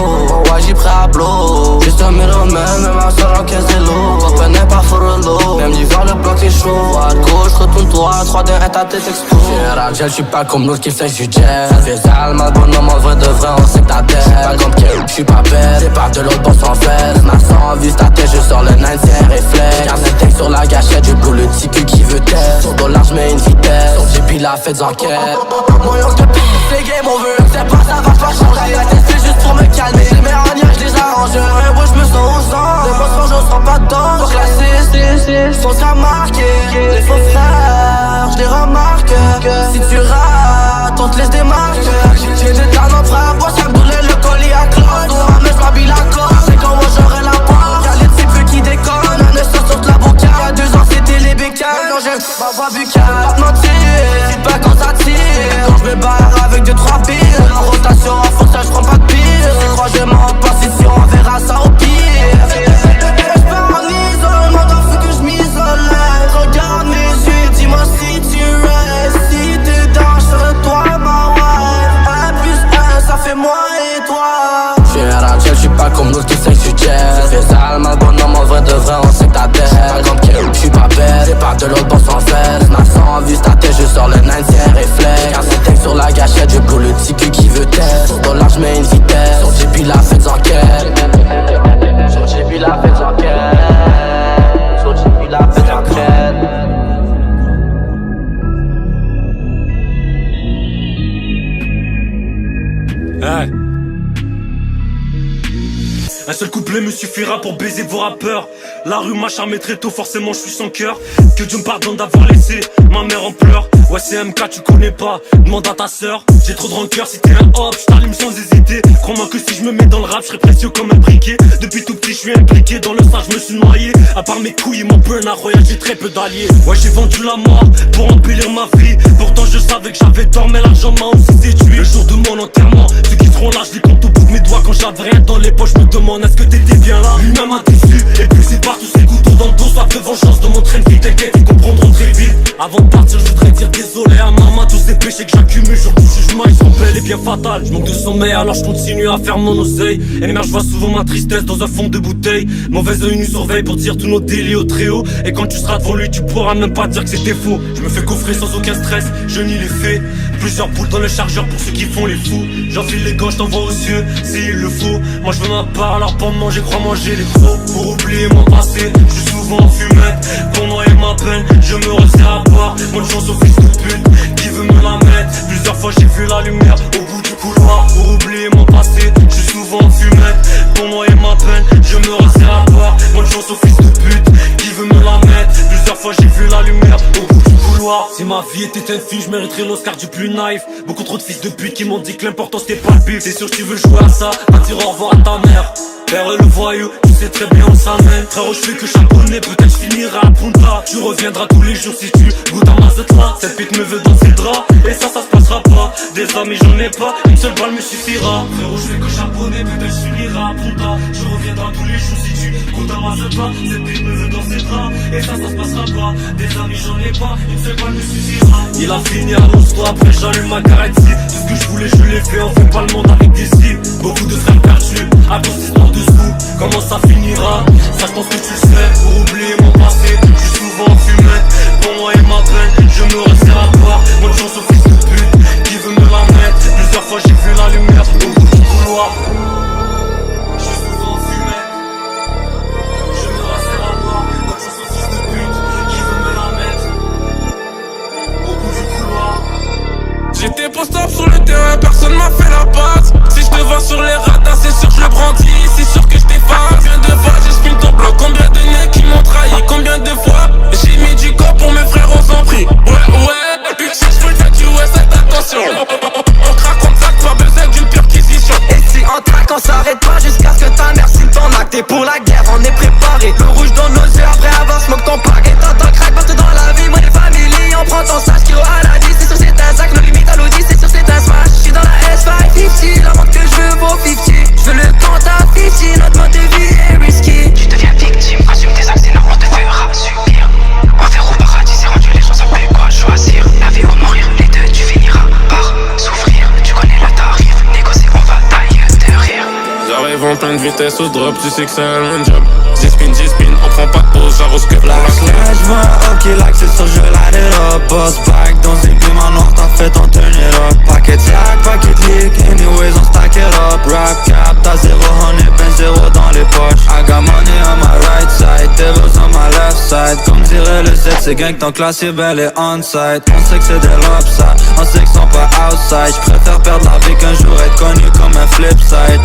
Ouais, j'y prêt à blow. Juste un middleman, même un seul en caisse de l'eau. Open pas for a low. Même l'hiver, le bloc est chaud. À gauche, retourne-toi, 3D, et ta tête explose. J'ai un gel, j'suis pas comme l'autre qui fait du jet. Fais allemand, bonhomme, en vrai de vrai, on sait que ta tête. J'suis pas comme Kim, j'suis pas belle. C'est pas de l'autre boss en fesse. Ma sang vise ta tête, je sors le 9 c'est réflexe. Garde le texte sur la gâchette, je boule le ticu qui veut test. Sur dollar, j'mets une vitesse. Son GP la fait en quête. Moyen de pire, c'est game over, c'est pas à marquer. Les faux frères, je les remarque. Si tu rates, on te laisse des marques. J'ai des talents prêts à boire, ça me brûlait le collier à Claude. Mais je m'habille la corde, c'est quand moi j'aurai la part. Y'a les types qui déconnent, un instant sur de la boca. Y'a 2 ans c'était les bécanes, non j'aime pas buccal. Pas de mentir, dis pas quand ça tire. Quand je me barre avec 2-3 billes. La rotation en fond, ça j'prends pas de pire. Si crois-moi en position, on verra ça au pire. J'pars en isolement, donc faut que j'm'isole. Regarde mes yeux, dis-moi si tu restes. Si t'es dans, j'serai toi ma wife. 1+1, ça fait moi et toi. J'suis un rangel, j'suis pas comme l'autre qui sait que j'suis jet. J'fais ça, le mal bonhomme, en vrai de vrai, on sait que t'as bête. J'suis pas comme Kim, j'suis pas bête. J'ai pas de l'autre boss en fait. Ma sang en vue, ta tête, je sors le 9 réflexe. Car c'est texte sur la gâchette, je brûle le ticu qui veut test. Sur dollar, j'mets une vitesse. Sur JP, la fête enquête. Sur JP, la fête enquête. Sur JP, la fête enquête. Hey. Un seul couplet me suffira pour baiser vos rappeurs. La rue m'a charmé très tôt, forcément je suis sans cœur. Que Dieu me pardonne d'avoir laissé ma mère en pleurs. Ouais c'est MK, tu connais pas, demande à ta sœur. J'ai trop de rancœur, si t'es un hop, j't'allume sans hésiter. Crois-moi que si je me mets dans le rap, j'serai précieux comme un briquet. Depuis tout petit je suis impliqué, dans le sang je me suis noyé. À part mes couilles et mon burn-out royal, j'ai très peu d'alliés. Ouais j'ai vendu la mort pour embellir ma vie. Pourtant je savais que j'avais tort, mais l'argent m'a aussi séduit. Le jour de mon enterrement, ceux qui seront là, je les compte au bout de mes doigts. Quand j'avais rien dans les poches, je me demande est-ce que t'étais bien là. Lui-même a déçu, et puis c'est partout ces couteaux dans le dos. Soif de vengeance de mon train de vie, t'inquiète, ils comprendront très vite. Avant de partir, je voudrais dire désolé à maman. Tous ces péchés que j'accumule, jour du jugement, ils sont belles et bien fatales. Je manque de sommeil, alors je continue à faire mon oseille. Et merde, je vois souvent ma tristesse dans un fond de bouteille. Mauvaise œil nous surveille pour dire tous nos délits au très haut. Et quand tu seras devant lui, tu pourras même pas dire que c'était faux. Je me fais coffrer sans aucun stress, je nie les faits. Plusieurs boules dans le chargeur pour ceux qui font les fous. J'enfile les gants, je t'envoie aux cieux, s'il le faut. Moi je veux ma part, alors pour manger, crois manger les trop. Pour oublier mon passé, je suis souvent en fumette. Pour noyer ma peine, je me resserre à boire. Bonne chance au fils de pute qui veut me la mettre. Plusieurs fois j'ai vu la lumière au bout du couloir. Pour oublier mon passé, je suis souvent en fumette. Pour noyer ma peine, je me resserre à boire. Bonne chance au fils de pute qui veut me la mettre. Plusieurs fois j'ai vu la lumière au bout du couloir. Si ma vie était un film, je mériterais l'Oscar du plus naïf. Beaucoup trop de fils de pute qui m'ont dit que l'important c'était pas le bif. C'est sûr que tu veux jouer à ça, va dire au revoir à ta mère. Père le voyou, tu sais très bien où ça mène. Frérot je fais que charbonner, peut-être je finirai à Punta. Tu reviendras tous les jours si tu goûtes à ma là. Cette pute me veut dans ses draps, et ça se passera pas. Des amis j'en ai pas, une seule balle me suffira. Frérot je fais que charbonner, peut-être je finirai à Punta. Tu reviendras tous les jours si tu goûtes à ma là. Cette pute me veut dans ses draps, et ça se passera pas. Des amis j'en ai pas, une seule balle me suffira. Il a fini à l'hosto, après j'allume ma carrette. Tout ce que je voulais je l'ai fait, on fait pas le monde avec des cibles. Beaucoup de frères perdus, à cause d'histoire de sous. Comment ça finira? Ça je pense que tu le sais. Pour oublier mon passé, je suis souvent en fumette. Pour moi et ma peine, je me resserre à boire. Bonne chance au fils de pute qui veut me la mettre. Plusieurs fois j'ai vu la lumière au bout du couloir. Je suis souvent en fumette. Je me resserre à boire. Bonne chance au fils de pute qui veut me la mettre au bout du couloir. J'étais post-op sur le terrain, personne m'a fait la passe. Si je te vois sur les radars, c'est sûr que je le brandis. C'est sûr que je t'efface. Combien de fois j'ai spin ton bloc? Combien de nez qui m'ont trahi? Combien de fois j'ai mis du corps pour mes frères, on s'en prie. Ouais, bitch, je veux dire, tu ouais, faites attention. On craque comme ça, pas besoin d'une perquisition. Et si on traque, on s'arrête pas jusqu'à ce que ta mère signe ton acte. Et pour la guerre, on est préparé. Le rouge dans nos yeux, après avoir smoke ton pack. Et t'entends crack partout dans la vie, moi les familles. On prend ton sac, kilo à la 10. C'est sûr c'est un sac, nos limites à l'audi. C'est sûr c'est un smash. J'suis dans la S550, la montre que je veux vaut 50. Je veux le compte à 50, notre mode de vie est risky. Tu deviens victime, assume tes actes, sinon on te fera subir. Enfer au paradis, c'est rendu, les gens savent plus quoi choisir. La vie ou mourir, les deux, tu finiras par souffrir. Tu connais le tarif, négocier, on va tailler de rire. J'arrive en pleine vitesse au drop, tu sais que c'est un job. 10 spin, on prend pas de pause, j'arrose que pour la clé. Je vois un ok like, c'est sûr je light it up. Boss back dans une game en noir, t'as fait ton turn it up. Packet sack, packet leak, anyways on stack it up. Rap cap, t'as 0, on est ben 0 dans les poches. I got money on my right side, devils on my left side. Comme dirait le Z, c'est gang ton classier belle et on-site. On sait que c'est des lopsides, on sait qu'ils sont pas outside. J'préfère perdre la vie qu'un jour être connu comme un flipside.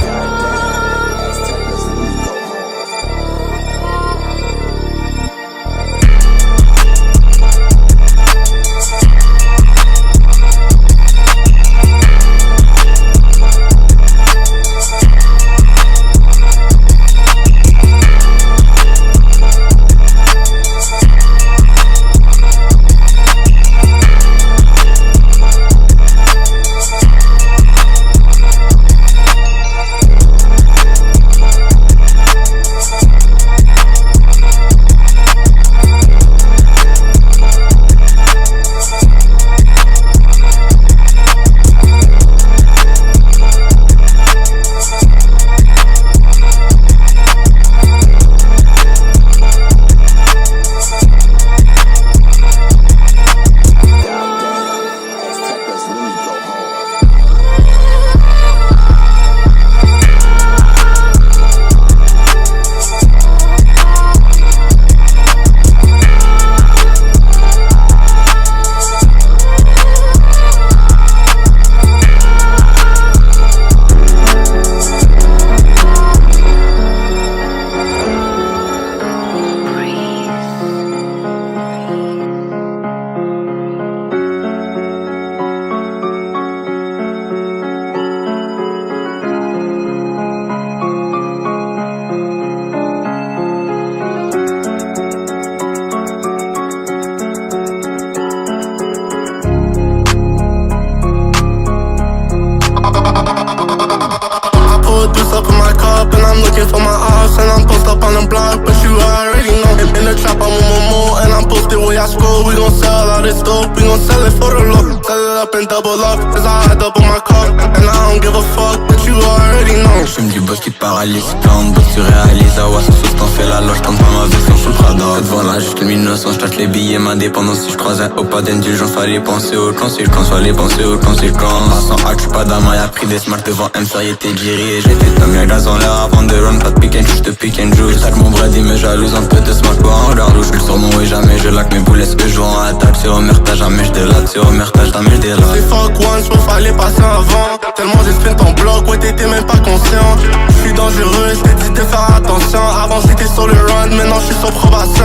the trap, I'm on Momo, and I'm posted where I score. We gon' sell all this dope, we gon' sell it for the low. Sell it up and double up, cause I had double my cup. And I don't give a fuck, but you already know. J'fume du boss qui te paralyse, quand boss tu réalises. Awa ce sauce t'en fais la loge, tente pas ma version sous le radar. Devant la juste lumineuse, j'tâche les billets, ma dépendance. Si j'croise un haut pas d'indulgence, fallait penser aux conséquences, fallait penser aux conséquences. Sans hack, j'suis pas d'ama, y'a pris des smarts devant M, ça y était géré. J'ai fait ta mienne gaz en l'air avant de run, pas de pick and j'te pick and juice. Tac mon brady me jalouse, un peu de smack, quoi en regarde où j'le sur mon et jamais je lac mes boules, ce que je en attaque. C'est au mertage, jamais j'délate, c'est au mertage, jamais j'délate. C'est fuck one, j'peux fallait passer avant. Tellement j'ai sprint en bloc, ouais t'étais même pas conscient. J'suis dangereux, j't'ai dit de faire attention. Avant j'étais sur le run, maintenant j'suis sur probation.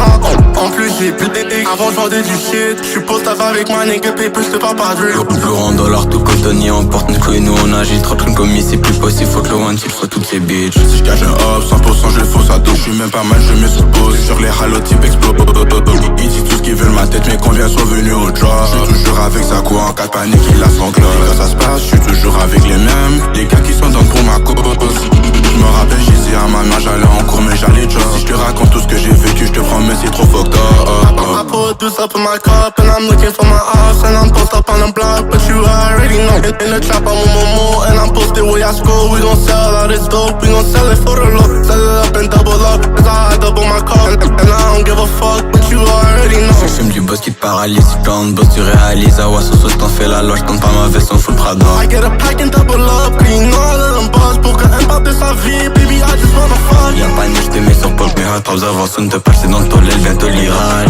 En plus j'ai plus d'éthique, avant j'vendais du shit. J'suis post-up avec ma nigga paper, j'te parle pas de real. Lourd en dollars, tout cotonnier, on porte notre couille, nous on agit. Trop de trucs commis, c'est plus possible, faut que le one s'il faut toutes ces bitches. Si j'cache un hop, 100% je le fausse à dos. J'suis même pas mal, je me suppose. Sur les halos type explose. Ils disent tout ce qu'ils veulent ma tête, mais combien sont venus au drop. J'suis toujours avec sa quoi en cas de panique, il la sanglote. Quand ça se passe, j'suis toujours avec les mêmes. Les gars qui sont dans pour ma cause. J'me rappelle, j'y à ma main, j'allais en cours, mais j'allais job. Si j'te raconte tout ce que j'ai vécu, j'te promets, c'est trop fucked up. I put this up in my cup, and I'm looking for my ops. And I'm posted up on the block, but you already know. In the trap, I'm on Momo, and I'm posted where I score. We gon' sell all this dope, we gon' sell it for the low. Sell it up and double up, cause I double my cup. And I don't give a fuck, but you already know. J'fume du boss qui te paralyse, quand de boss tu réalises. Awa ce sauce t'en fais la loge, tente pas ma veste, on fout le Prada. I get a pack and double up, cause you know that I'm boss. Pour que M parle de sa vie, baby, I just wanna fuck. Y'a pas neige, t'es mis sur pop, mais à 3 avant, sonne te passer dans le tollé, bientôt l'irage.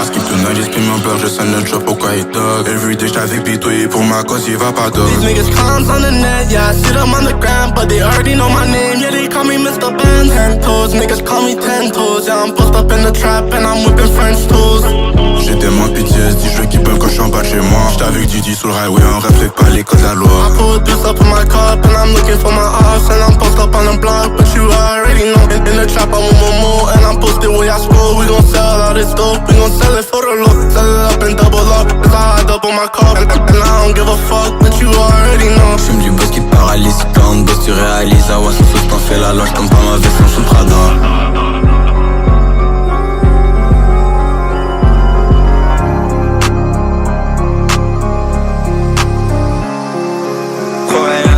Skip tonight, j'exprime mon peur, je sens le job, pourquoi il dog. Everyday j't'avais bitoyé, pour ma cause il va pas dog. These niggas clowns on the net, yeah, I see them on the ground, but they already know my name, yeah, they call me Mr. Ben. 10 toes, niggas call me 10 toes, yeah, I'm post up in the trap and I'm whipping French toes. J'ai tellement PTSD, je keep up quand j'suis en bas de chez moi. J'étais avec Didi sur le highway, on reflète pas les codes de la loi. I put this up in my cup and I'm looking for my ops. And I'm post up on the block, but you already know. In the trap, I'm on Momo, and I'm posted where I score. We gon' sell all this dope, we gon' sell it for the low. Sell it up and double up, cause I double my cup. And I don't give a fuck, but you already know. J'fume du boss qui te paralyse, quand de boss tu réalises. Awa ce sauce t'en fais la loge, tente pas ma veste, on fout le Prada.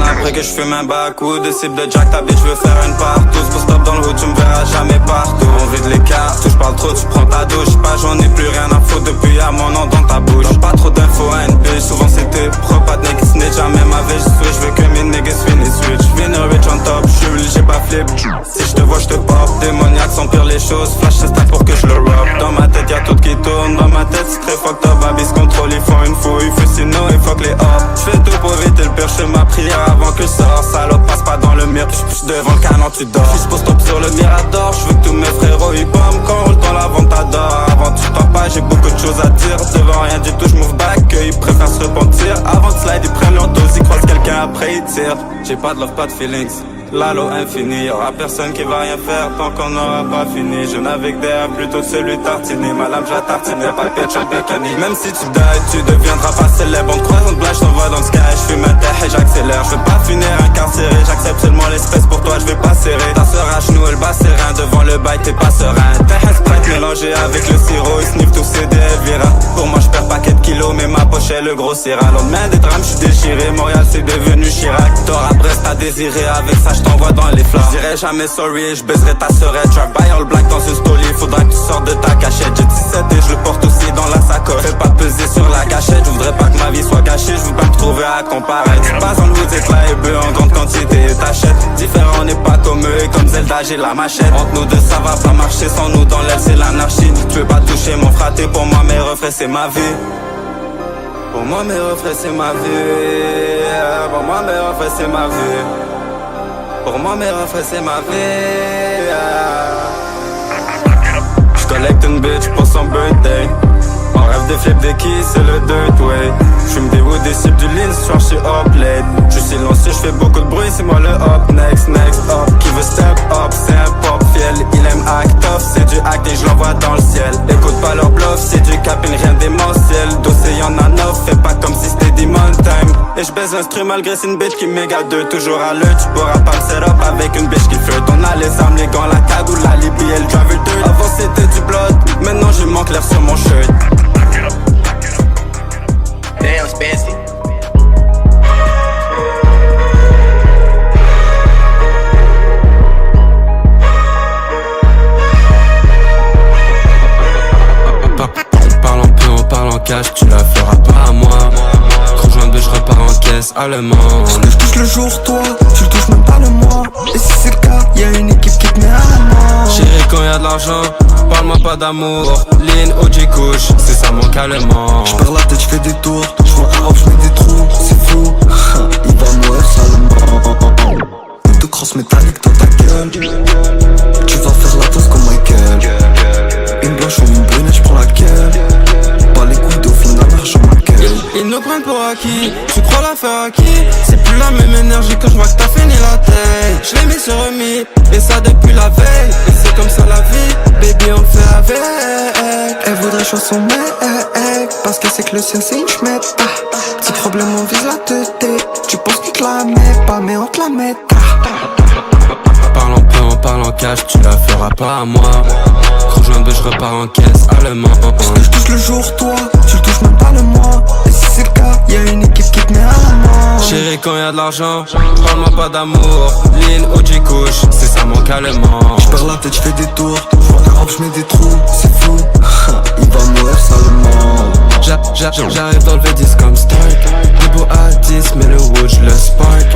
Après que je fume un bac-coup de cible de Jack, ta bitch veut faire une partout. Pour stop dans le hood, tu me verras jamais partout. On vide les cartes, je parle trop, tu prends ta douche. Pas j'en ai plus rien à foutre depuis y'a mon nom dans ta bouche. Donne pas trop d'infos à une bitch, souvent c'était pro. Pas de niggas snitch, jamais ma vie je veux que mes niggas finissent switch. Vine rich on top, j'suis j'ai pas flip. Si j'te vois j'te pop, démoniaque sont pire les choses. Flash c'est style pour que je le rock. Dans ma tête y'a tout qui tourne, dans ma tête c'est très fucked up. Ma bis contrôle, ils font une fouille, Fussino et fuck les hops. J'fais tout pour éviter le pire, j'fais ma prière avant que je sors. Salope passe pas dans le mur, j'suis devant le canon tu dors. J'suis post up sur le Mirador, j'veux que tous mes frérots ils bombent. Quand on roule dans la vente t'adore. Avant tu t'en pas, j'ai beaucoup de choses à dire. Devant rien du tout, j'move back, ils préfèrent se repentir. Avant de slide, ils prennent leur dose, ils croisent quelqu'un après ils tirent. J'ai pas de love, pas de feelings. Lalo infini, y'aura personne qui va rien faire tant qu'on n'aura pas fini. Je navigue derrière plutôt celui tartiné. Ma lame j'ai tartiné, pas le ketchup mécanique. Même si tu die, tu deviendras pas célèbre. On te croise, on te blague, j't'envoie dans le sky. J'fume un tech et j'accélère. J'veux pas finir incarcéré, j'accepte seulement l'espèce. Pour toi j'vais pas serrer. Ta sœur à genoux, elle bat ses reins. Devant le bail, t'es pas serein. Tech Sprite mélangé avec le sirop. Il sniff tous ses Elvira. Pour moi j'perds paquet de kilos, mais ma poche est le gros sierra. Lendemain des drames, j'suis déchiré. Montréal c'est devenu Chirac. T'auras Brest à désirer, avec ça j't'envoie dans les flammes. J'irai jamais sorry, j'baiserai ta sœurette. Track by all black dans une story. Faudra que tu sortes de ta cachette. J'ai 17 et je le porte aussi dans la sacoche. Fais pas peser sur la gâchette. J'voudrais pas que ma vie soit gâchée. J'veux pas me trouver à comparer. Pas en vous êtes là et bœuf en grande quantité et t'achètes. Différent n'est pas comme eux et comme Zelda j'ai la machette. Entre nous deux ça va pas marcher. Sans nous dans l'aile c'est l'anarchie. Tu veux pas toucher mon fraté. Pour moi mes refrains c'est ma vie. Pour moi mes refrains c'est ma vie. Pour moi mes refrains c'est ma vie. Pour moi mes refrains c'est ma vie. J'collecte une bitch pour son birthday. On rêve de flip des keys, c'est le dirt way. J'fume des wood, des cibles du lean, ce soir j'suis up late. J'suis silencieux, j'fais beaucoup de bruit, c'est moi le up. Next up, qui veut step up, c'est un pop fiel. Il aime act off, c'est du act et j'l'envoie dans le ciel. Écoute pas leur bluff, c'est du capine, rien démentiel. Dossier y'en a neuf, fais pas comme si c'était Demon Time. Et baise instru malgré c'est une bitch qui méga 2. Toujours à l'heure, tu pourras pas le setup avec une bitch qui flotte. On a les armes, les gants, la cagoule, la Libye et le driver 2. Avant c'était du blood, maintenant je manque l'air sur mon shirt. Damn, Spancy. On parle en cash, tu la feras pas à moi. Rejoindre, je repars en caisse allemand. Ce que je touche le jour, toi, tu le touches même pas le mois. Et si c'est le cas, y'a une équipe qui te met à la main. Chérie, quand y'a de l'argent, parle-moi pas d'amour. Lean, OG couche, c'est ça mon calmement. J'perds la tête, j'fais des tours, j'vois un robe, j'mets des trous, c'est fou. Il va mourir salement. De crosse métallique dans ta gueule. Tu vas faire la toast comme Michael. Une blanche ou une brune et j'prends laquelle. Pas les couilles d'au final, l'argent m'accueille. Ils nous prennent pour acquis, tu crois la faire à qui? C'est plus la même énergie quand je vois que t'as fini la tête. Je l'ai mis sur remis, et ça depuis la veille. Et c'est comme ça la vie, baby on fait avec. Elle voudrait choisir son mec, parce qu'elle sait que le sien c'est une schmette. Petit problème on vise la tête. Tu penses qu'on te la met pas mais on te la met. Parle en peu, on parle en cash, tu la feras pas à moi. Rejoindre, je repars en caisse allemand. Ce que je touche le jour, toi, tu le touches même pas le mois. Et si c'est le cas, y'a une équipe qui te met à la main. Chérie, quand y'a de l'argent, parle-moi pas d'amour. Lean, OG couche, c'est ça mon calmement. J'perds la tête, j'fais des tours, j'vois un robe, j'mets des trous, c'est fou. Il va mourir salement. J'arrive dans le V10 comme Stark. Les beaux à 10, mais le wood, je le spark.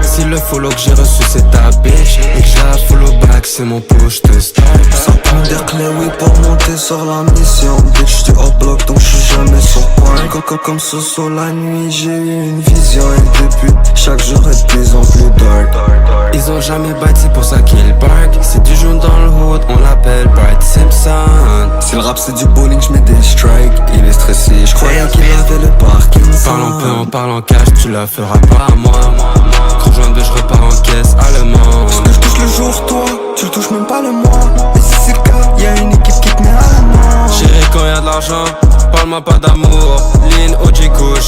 Si le follow que j'ai reçu c'est ta bitch et que j'ai follow back, c'est mon push to start. Ça prend des clés, oui, pour monter sur la mission. Bitch, j'suis hors bloc, donc j'suis jamais sur point. Comme ce soir la nuit, j'ai eu une vision. Et depuis, chaque jour est de plus en plus dark. Ils ont jamais bite, c'est pour ça qu'ils bark. C'est du jaune dans le hood, on l'appelle Bright Simpson. Si le rap c'est du bowling, j'mets des strikes. Il est stressé, j'croyais qu'il avait le Parkinson. Parle en peu, on parle en cash, tu la feras pas à moi. Rejoindre, je repars en caisse allemand. Ce que je touche le jour, toi, tu le touches même pas le mois. Et si c'est le cas, y'a une équipe qui te met à la main. Chérie, quand y'a de l'argent, parle-moi pas d'amour. Lean, OG couche,